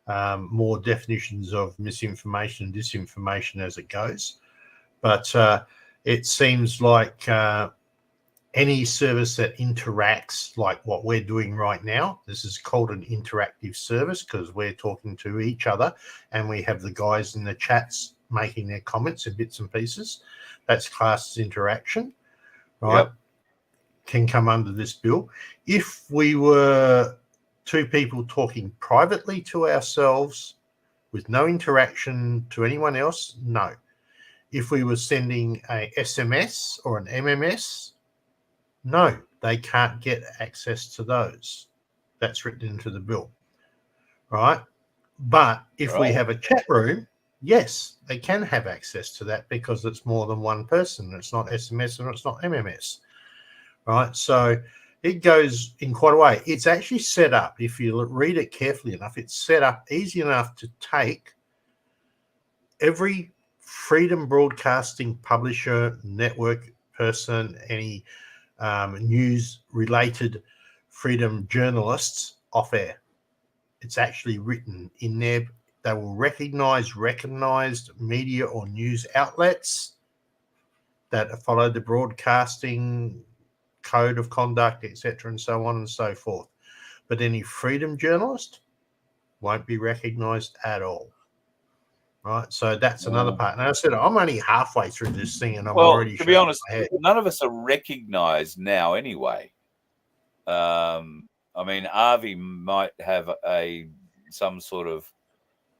more definitions of misinformation and disinformation as it goes. But it seems like any service that interacts like what we're doing right now, this is called an interactive service because we're talking to each other and we have the guys in the chats making their comments in bits and pieces. That's classed as interaction, right? Yep. Can come under this bill. If we were two people talking privately to ourselves with no interaction to anyone else, no. If we were sending a SMS or an MMS, no, they can't get access to those. That's written into the bill, right? But if we have a chat room, yes, they can have access to that because it's more than one person. It's not SMS and it's not MMS, right? So it goes in quite a way. It's actually set up, if you read it carefully enough, it's set up easy enough to take every freedom broadcasting publisher, network person, any news-related freedom journalists off air. It's actually written in there. They will recognize recognized media or news outlets that follow the broadcasting code of conduct, etc., and so on and so forth. But any freedom journalist won't be recognized at all. Right, so that's another part. And I said I'm only halfway through this thing, and I'm already. To be honest, none of us are recognised now, anyway. I mean, Avi might have some sort of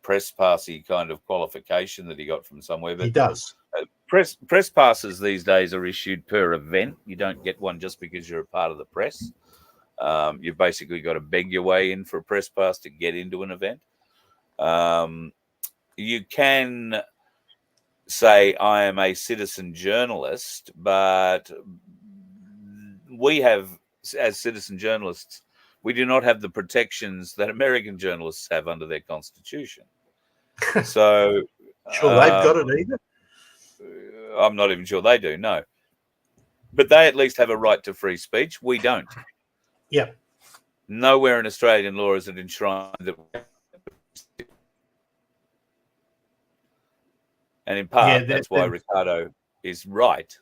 press passy kind of qualification that he got from somewhere, but he does. Press passes these days are issued per event. You don't get one just because you're a part of the press. You've basically got to beg your way in for a press pass to get into an event. You can say I am a citizen journalist, but we have, as citizen journalists, we do not have the protections that American journalists have under their constitution. So, sure, they've got it either. I'm not even sure they do. No, but they at least have a right to free speech. We don't. Yeah. Nowhere in Australian law is it enshrined that. And in part, that's why Ricardo is right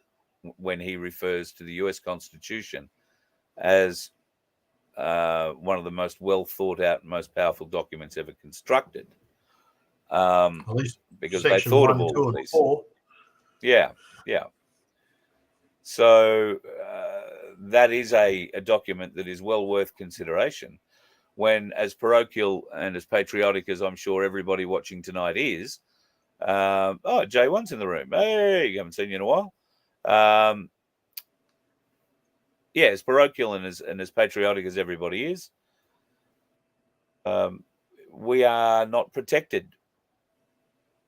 when he refers to the US Constitution as one of the most well thought out and most powerful documents ever constructed. Because they thought of all of these. Yeah. So that is a document that is well worth consideration. When, as parochial and as patriotic as I'm sure everybody watching tonight is, J1's in the room. Hey, you haven't seen you in a while. As parochial and as patriotic as everybody is, we are not protected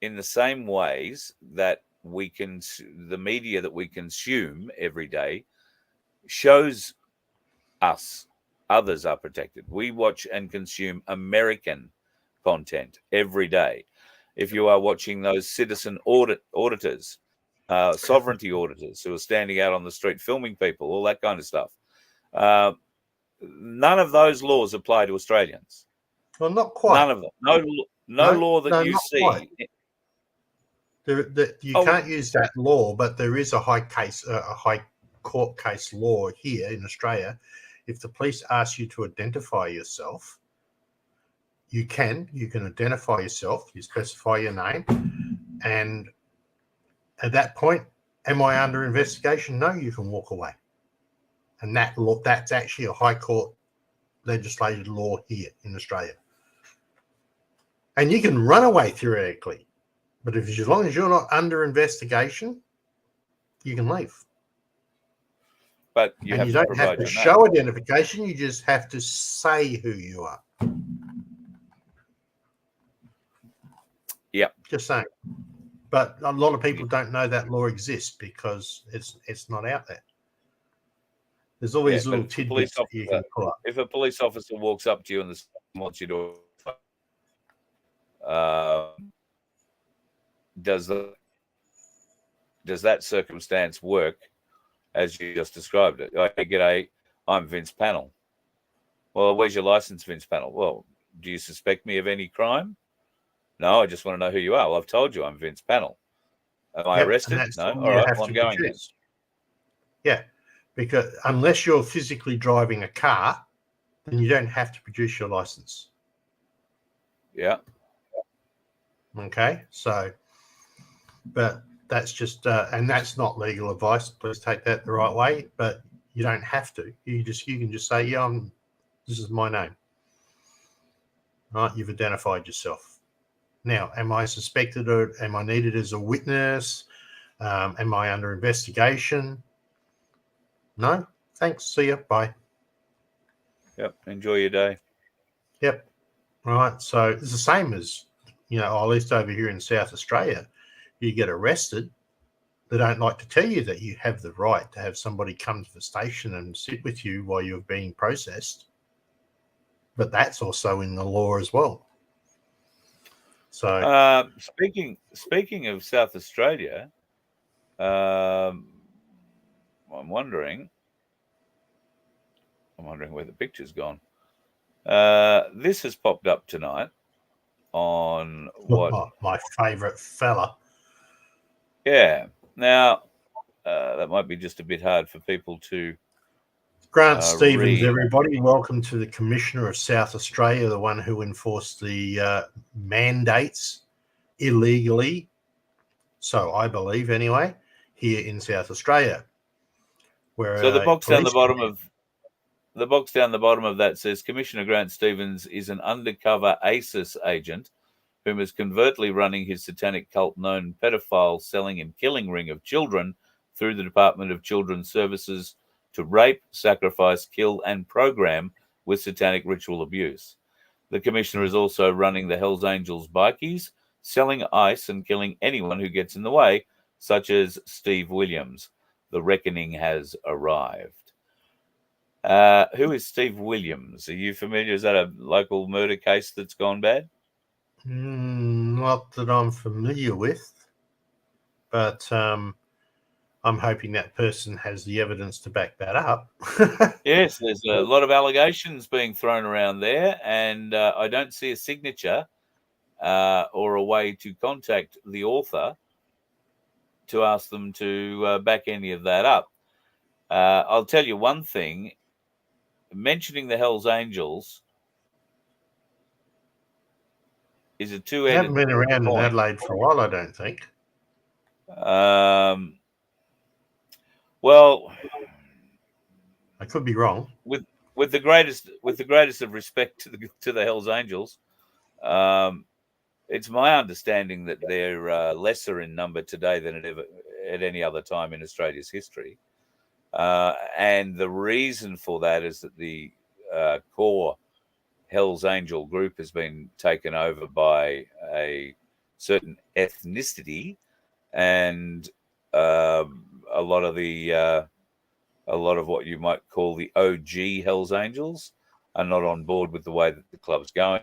in the same ways that the media that we consume every day shows us. Others are protected. We watch and consume American content every day. If you are watching those citizen auditors, sovereignty auditors who are standing out on the street filming people, all that kind of stuff, none of those laws apply to Australians. Well, not quite. None of them. No law that you see. Quite. You can't use that law, but there is a high court case law here in Australia. If the police ask you to identify yourself, you can identify yourself, you specify your name, and at that point, am I under investigation? No, you can walk away. And that's actually a high court legislated law here in Australia. And you can run away theoretically, but as long as you're not under investigation, you can leave. But you don't have to show identification. You just have to say who you are. Yeah, just saying. But a lot of people don't know that law exists because it's not out there. There's all these little tidbits that you can pull up. If a police officer walks up to you and wants you to, does that circumstance work as you just described it? G'day, I'm Vince Panel. Well, where's your license, Vince Panel? Well, do you suspect me of any crime? No, I just want to know who you are. Well, I've told you I'm Vince Pannell. Am I Yep, arrested? and that's No. all All you right. have Well, to I'm going then. produce. Yeah, because unless you're physically driving a car, then you don't have to produce your license. Yeah. Okay, so, but that's just, and that's not legal advice. Please take that the right way. But you don't have to. You can just say, yeah, this is my name. Right, you've identified yourself. Now, am I suspected or am I needed as a witness? Am I under investigation? No, thanks. See you. Bye. Yep. Enjoy your day. Yep. Right. So it's the same as, at least over here in South Australia, you get arrested. They don't like to tell you that you have the right to have somebody come to the station and sit with you while you're being processed. But that's also in the law as well. So Speaking of South Australia, I'm wondering where the picture's gone. This has popped up tonight on what? my favourite fella. Yeah. Now, that might be just a bit hard for people to Grant Stevens, read. everybody. Welcome to the Commissioner of South Australia, the one who enforced the mandates illegally, so I believe anyway, here in South Australia. Where So the box down the bottom of that says Commissioner Grant Stevens is an undercover ASIS agent whom is covertly running his satanic cult known pedophile selling and killing ring of children through the Department of Children's Services to rape, sacrifice, kill, and program with satanic ritual abuse. The Commissioner is also running the Hells Angels bikies, selling ice and killing anyone who gets in the way, such as Steve Williams. The reckoning has arrived. Who is Steve Williams? Are you familiar? Is that a local murder case that's gone bad? Not that I'm familiar with, but I'm hoping that person has the evidence to back that up. Yes, there's a lot of allegations being thrown around there, and I don't see a signature or a way to contact the author to ask them to back any of that up. I'll tell you one thing, mentioning the Hells Angels is a They two-edged haven't been around in coin. Adelaide for a while, I don't think. Well, I could be wrong. with the greatest of respect to the Hells Angels, it's my understanding that they're lesser in number today than at any other time in Australia's history. And the reason for that is that the core Hells Angel group has been taken over by a certain ethnicity, and a lot of what you might call the OG Hells Angels are not on board with the way that the club's going.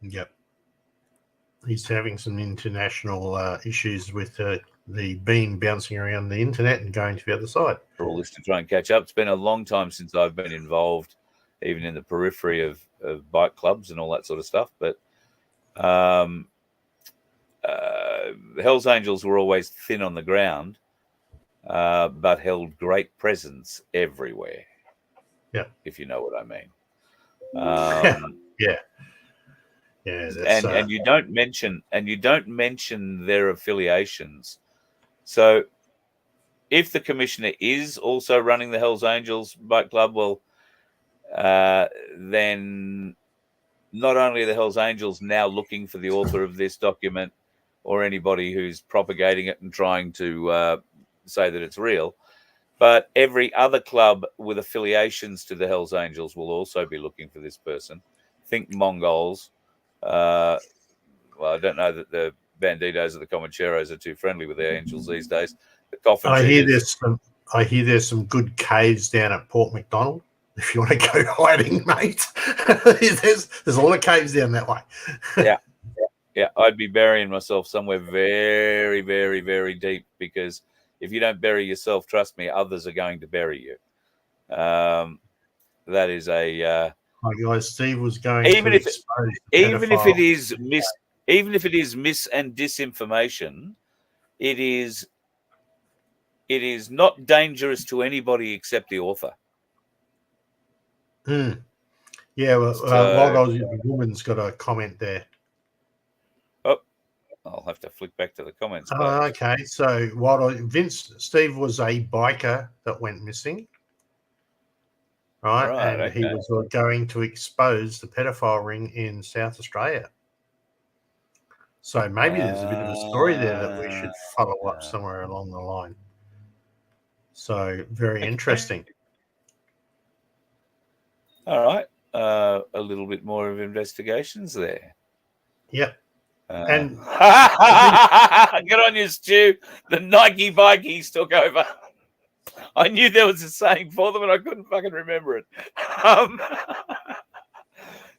Yep. He's having some international issues with the beam bouncing around the internet and going to the other side. For all this to try and catch up. It's been a long time since I've been involved, even in the periphery of bike clubs and all that sort of stuff. But the Hells Angels were always thin on the ground, but held great presence everywhere. Yeah, if you know what I mean. Yeah. That's, and you don't mention their affiliations. So, if the commissioner is also running the Hells Angels bike club, well, then not only are the Hells Angels now looking for the author of this document or anybody who's propagating it and trying to say that it's real, but every other club with affiliations to the Hells Angels will also be looking for this person. Think Mongols. Well, I don't know that the Bandidos or the Comancheros are too friendly with their angels these days. The Coffin I hear Checkers. there's some good caves down at Port MacDonald. If you want to go hiding, mate, there's a lot of caves down that way. Yeah, I'd be burying myself somewhere very, very, very deep, because if you don't bury yourself, trust me, others are going to bury you. That is a My guy Steve was going even to if expose the even if it pedophile. even if it is mis and disinformation, it is not dangerous to anybody except the author. Yeah, well, So- while those the woman's got a comment there. Oh, I'll have to flick back to the comments page. Okay, so Steve was a biker that went missing, right? Right, And he okay. was going to expose the pedophile ring in South Australia. So maybe there's a bit of a story there that we should follow up somewhere along the line. So very interesting. All right. A little bit more of investigations there. Yep. And And good on you, Stu. The Nike bikies took over. I knew there was a saying for them, and I couldn't fucking remember it.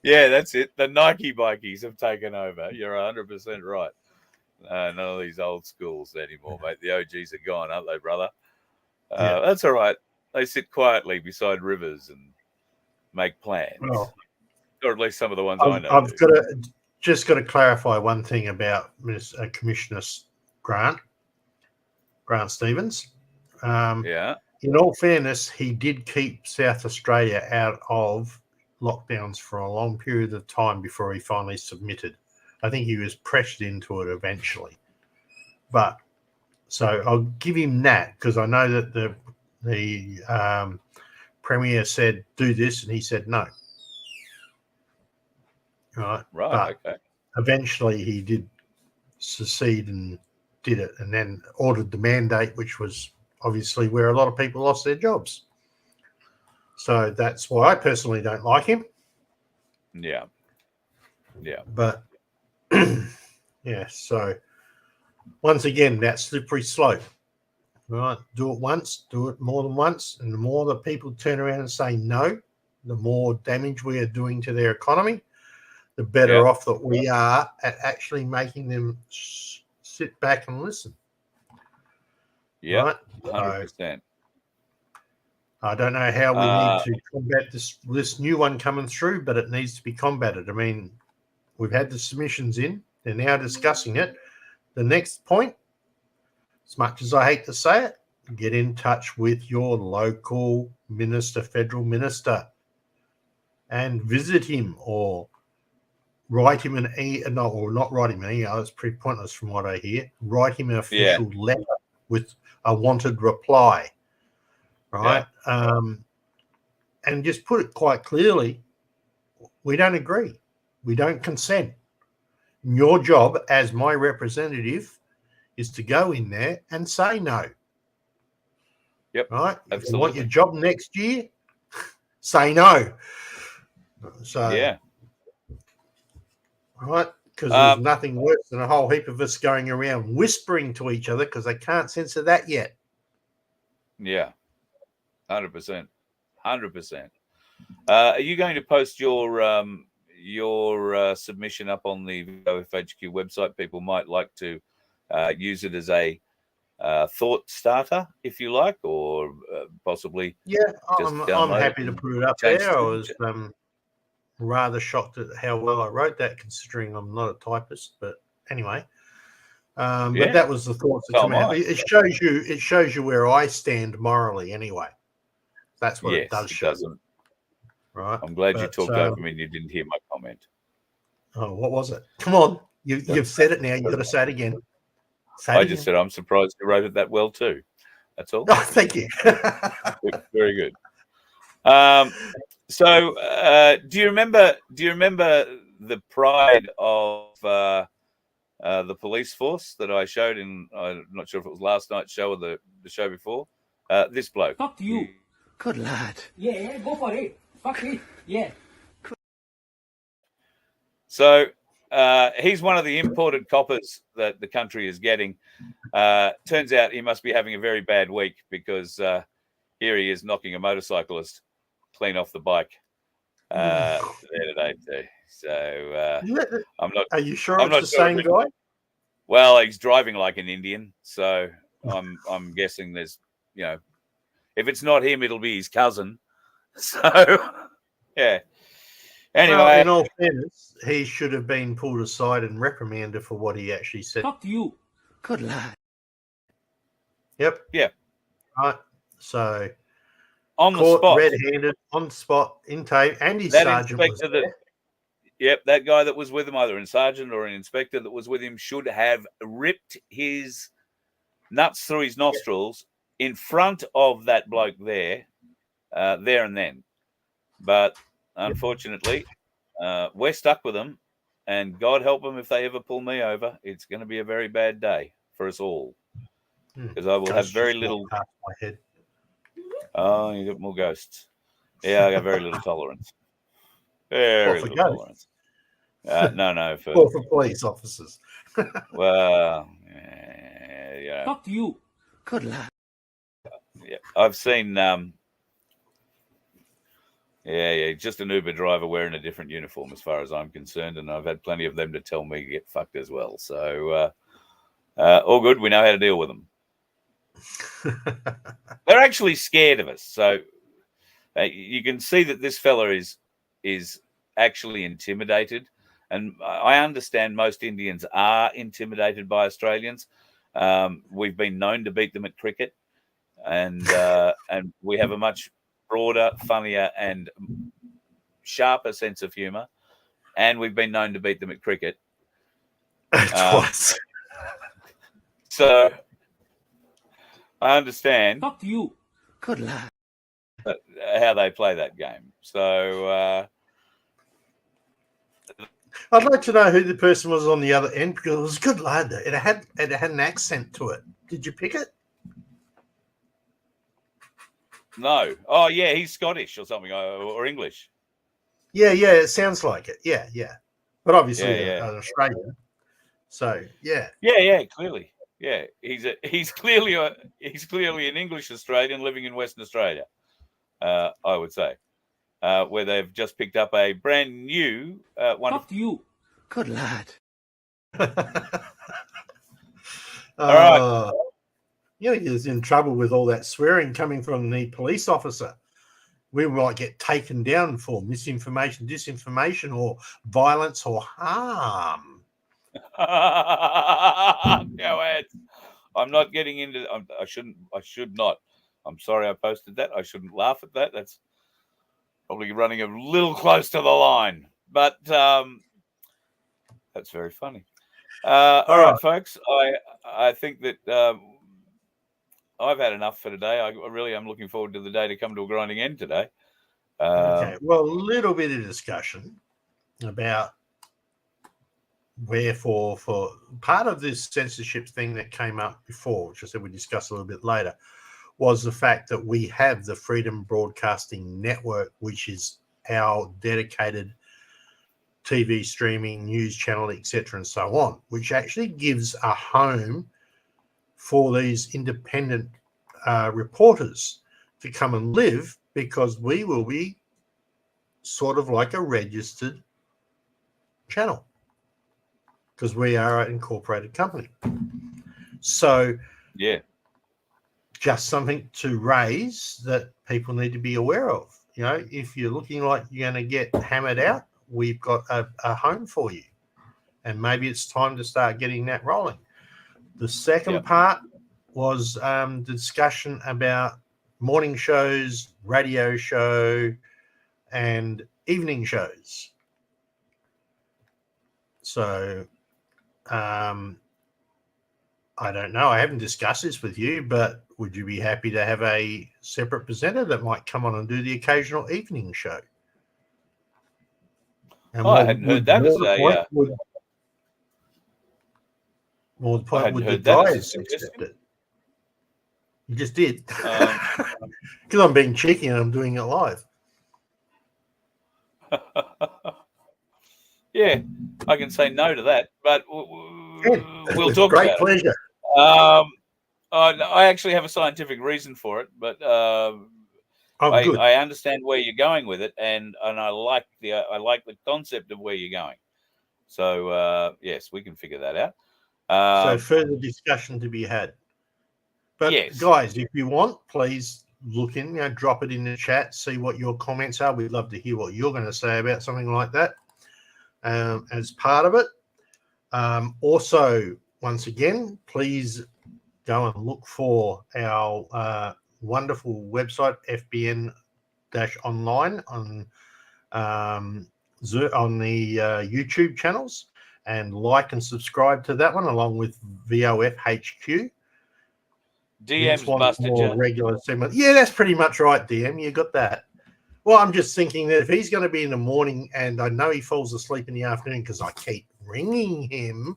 Yeah, that's it. The Nike bikies have taken over. You're 100% right. None of these old schools anymore, mate. The OGs are gone, aren't they, brother? Yeah. That's all right. They sit quietly beside rivers and make plans. Well, or at least some of the ones I know. I've just got to clarify one thing about Commissioner Grant Stevens. Yeah. In all fairness, he did keep South Australia out of lockdowns for a long period of time before he finally submitted. I think he was pressured into it eventually. But so I'll give him that, because I know that the Premier said do this and he said no. Right. Right. But okay. eventually he did secede and did it, and then ordered the mandate, which was obviously where a lot of people lost their jobs. So that's why I personally don't like him. Yeah. Yeah. But yeah, so once again, that slippery slope. Right, do it once, do it more than once, and the more that people turn around and say no, the more damage we are doing to their economy, the better off that we are at actually making them sit back and listen. Yeah, right? 100%. I don't know how we need to combat this new one coming through, but it needs to be combated. I mean, we've had the submissions in; they're now discussing it. The next point, as much as I hate to say it, get in touch with your local minister, federal minister, and visit him, or write him an email, or not write him an email. It's pretty pointless from what I hear. Write him an official letter with a wanted reply, right? Yeah. And just put it quite clearly: we don't agree, we don't consent. Your job as my representative is to go in there and say no. Yep. Right? Absolutely. If you want your job next year, say no. So yeah. Right? Because there's nothing worse than a whole heap of us going around whispering to each other because they can't censor that yet. Yeah. 100%. 100%. Are you going to post your submission up on the OFHQ website? People might like to use it as a thought starter, if you like, or possibly. Yeah, I'm happy to put it up there. I was rather shocked at how well I wrote that, considering I'm not a typist. But anyway, but that was the thoughts that come out. It shows you where I stand morally. Anyway, that's what it does show. Right. I'm glad you talked over me and you didn't hear my comment. Oh, what was it? Come on, you've said it now. You've got to say it again. I just said I'm surprised you wrote it that well too. That's all. Oh, thank you. Very good. So, do you remember the pride of the police force that I showed in? I'm not sure if it was last night's show or the show before. This bloke. Fuck you. Good lad. Yeah, go for it. Fuck it. Yeah. So he's one of the imported coppers that the country is getting. Turns out he must be having a very bad week, because here he is knocking a motorcyclist clean off the bike there today too. So I'm not. Are you sure it's the same guy? Well, he's driving like an Indian, so I'm guessing there's, if it's not him, it'll be his cousin. So yeah. Anyway, Well, in all fairness, he should have been pulled aside and reprimanded for what he actually said. Talk to you. Good lad. Yep. Yeah. Right. So on the caught spot, red-handed, on the spot, in tape, and his that sergeant was inspector there. that guy that was with him, either a sergeant or an inspector that was with him, should have ripped his nuts through his nostrils in front of that bloke there and then. But unfortunately, we're stuck with them, and God help them if they ever pull me over. It's going to be a very bad day for us all, because I will have very little. Past my head. Oh, you got more ghosts. Yeah, I got very little tolerance. Very for little ghosts? tolerance. No, Or for police officers. well, yeah. Talk to you. Good lad. Yeah, I've seen. Just an Uber driver wearing a different uniform, as far as I'm concerned, and I've had plenty of them to tell me to get fucked as well. So, all good. We know how to deal with them. They're actually scared of us. So you can see that this fella is actually intimidated, and I understand most Indians are intimidated by Australians. We've been known to beat them at cricket, and we have a much broader, funnier, and sharper sense of humour, and we've been known to beat them at cricket Twice. So I understand. Talk to you. Good lad. How they play that game. So I'd like to know who the person was on the other end, because it was a good lad. It had an accent to it. Did you pick it? no. Oh yeah, he's Scottish or something, or English. Yeah, it sounds like it. Yeah. But obviously Yeah. an Australian. So yeah. Yeah, clearly. Yeah, he's clearly an English Australian living in Western Australia. I would say, where they've just picked up a brand new wonderful. Talk to you. Good lad. All right. He's in trouble with all that swearing coming from the police officer. We might get taken down for misinformation, disinformation, or violence or harm. Go ahead. I'm not getting into. I shouldn't. I should not. I'm sorry I posted that. I shouldn't laugh at that. That's probably running a little close to the line, but that's very funny. All right, folks. I think that I've had enough for today. I really am looking forward to the day to come to a grinding end today. Okay. Well, a little bit of discussion about wherefore for part of this censorship thing that came up before, which I said we discuss a little bit later, was the fact that we have the Freedom Broadcasting Network, which is our dedicated TV streaming news channel, etc., and so on, which actually gives a home for these independent reporters to come and live, because we will be sort of like a registered channel, because we are an incorporated company. So yeah, just something to raise that people need to be aware of. If you're looking like you're going to get hammered out, we've got a home for you, and maybe it's time to start getting that rolling. The second part was the discussion about morning shows, radio show, and evening shows. So I don't know. I haven't discussed this with you, but would you be happy to have a separate presenter that might come on and do the occasional evening show? And I hadn't heard that as a. More the point, would the that guys accept it? You just did. Because I'm being cheeky and I'm doing it live. Yeah, I can say no to that, but we'll talk Great about pleasure. it. I actually have a scientific reason for it, but I understand where you're going with it, and I like the concept of where you're going. So yes, we can figure that out. So further discussion to be had. But yes. Guys, if you want, please looking, drop it in the chat, see what your comments are. We'd love to hear what you're going to say about something like that as part of it. Also, once again, please go and look for our wonderful website, FBN-online on the YouTube channels, and like and subscribe to that one along with VOF HQ. DM's busted you. Regular segment. Yeah, that's pretty much right, DM. You got that. Well, I'm just thinking that if he's going to be in the morning, and I know he falls asleep in the afternoon because I keep ringing him.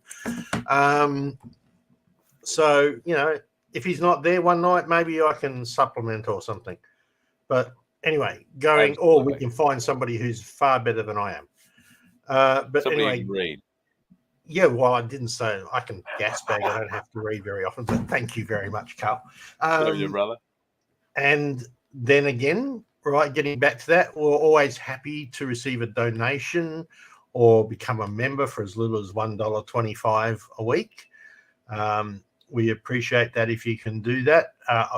So, if he's not there one night, maybe I can supplement or something. But anyway, or we can find somebody who's far better than I am. But somebody anyway, you can read. Yeah, well, I didn't say I can gas bag. I don't have to read very often, but thank you very much, Carl. Your brother. And then again, right, getting back to that, we're always happy to receive a donation or become a member for as little as $1.25 a week. We appreciate that if you can do that.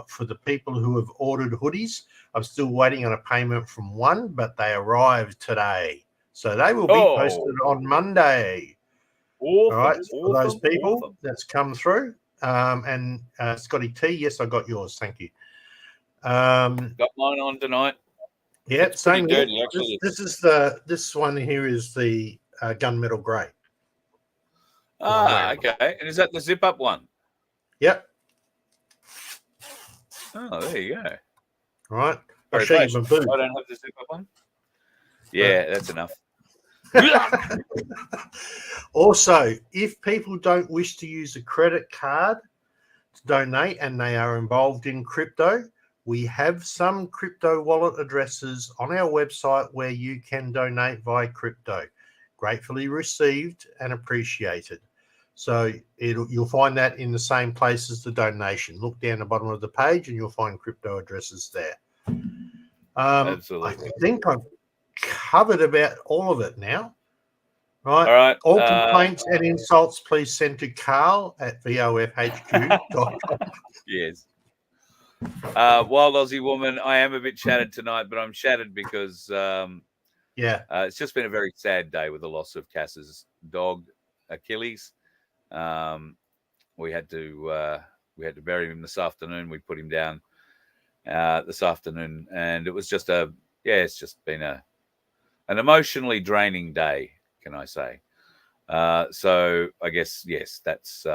For the people who have ordered hoodies, I'm still waiting on a payment from one, but they arrived today. So they will be posted on Monday. Awesome, all right, for those people that's come through. And Scotty T, yes, I got yours. Thank you. Got mine on tonight. Yeah, it's same dirty, here. actually. This one here is the gunmetal grey. Okay. And is that the zip up one? Yep. Oh, there you go. All right. I'll show you my boots. I don't have the zip up one. Yeah, that's enough. Also, if people don't wish to use a credit card to donate and they are involved in crypto, we have some crypto wallet addresses on our website where you can donate via crypto. Gratefully received and appreciated. So you'll find that in the same place as the donation. Look down the bottom of the page and you'll find crypto addresses there. Absolutely. I think I've covered about all of it now. Right. All right. All complaints and insults, please send to Carl at vofhq.com. Yes. Wild Aussie Woman, I am a bit shattered tonight, but I'm shattered because it's just been a very sad day with the loss of Cass's dog, Achilles. We had to bury him this afternoon. We put him down this afternoon, and it was just it's just been an emotionally draining day, can I say? So I guess yes, that's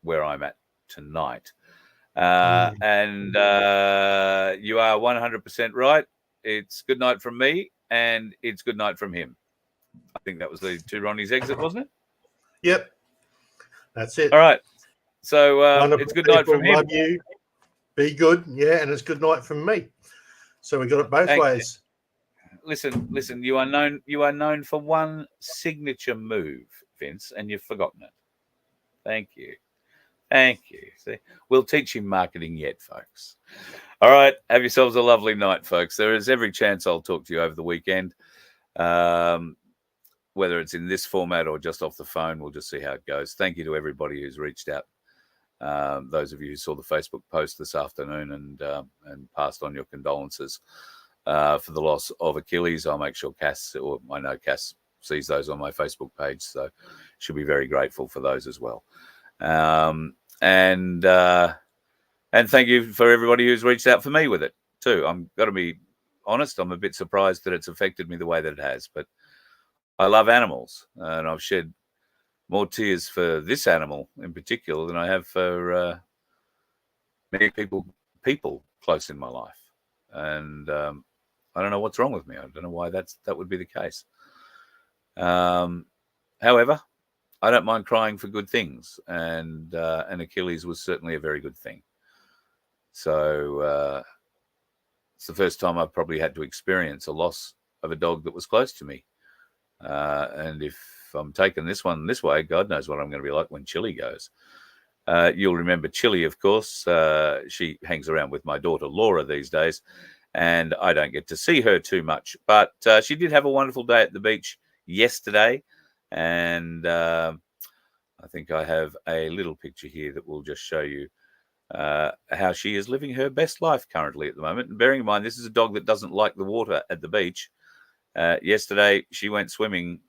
where I'm at tonight. And you are 100% right. It's good night from me, and it's good night from him. I think that was the two Ronnie's exit, wasn't it? Yep. That's it. All right. So it's good night from him. Love you. Be good. Yeah, and it's good night from me. So we got it both ways. Listen. You are known for one signature move, Vince, and you've forgotten it. Thank you. See, we'll teach you marketing yet, folks. All right. Have yourselves a lovely night, folks. There is every chance I'll talk to you over the weekend. Whether it's in this format or just off the phone, we'll just see how it goes. Thank you to everybody who's reached out. Those of you who saw the Facebook post this afternoon and passed on your condolences for the loss of Achilles. I'll make sure Cass, or I know Cass sees those on my Facebook page, so she'll be very grateful for those as well. And thank you for everybody who's reached out for me with it too. I'm got to be honest, I'm a bit surprised that it's affected me the way that it has, but I love animals, and I've shed more tears for this animal in particular than I have for many people close in my life. And I don't know what's wrong with me. I don't know why that would be the case. However, I don't mind crying for good things, and Achilles was certainly a very good thing. So it's the first time I've probably had to experience a loss of a dog that was close to me. And if I'm taking this one this way, God knows what I'm going to be like when Chili goes. You'll remember Chili, of course. She hangs around with my daughter Laura these days, and I don't get to see her too much. But she did have a wonderful day at the beach yesterday, and I think I have a little picture here that will just show you how she is living her best life currently at the moment. And bearing in mind, this is a dog that doesn't like the water at the beach. Yesterday, she went swimming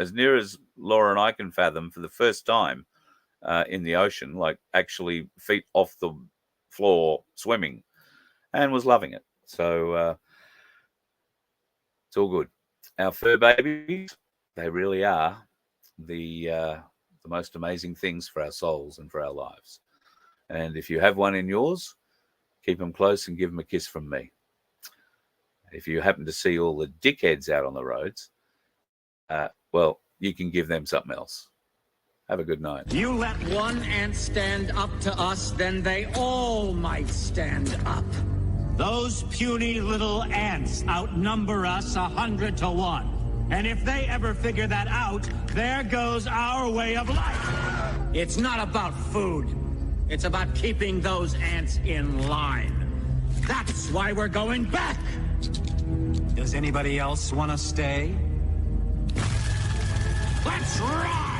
as near as Laura and I can fathom for the first time in the ocean, like actually feet off the floor swimming, and was loving it. So it's all good. Our fur babies, they really are the most amazing things for our souls and for our lives. And if you have one in yours, keep them close and give them a kiss from me. If you happen to see all the dickheads out on the roads, well, you can give them something else. Have a good night. You let one ant stand up to us, then they all might stand up. Those puny little ants outnumber us 100 to 1. And if they ever figure that out, there goes our way of life. It's not about food. It's about keeping those ants in line. That's why we're going back. Does anybody else want to stay? Let's ride!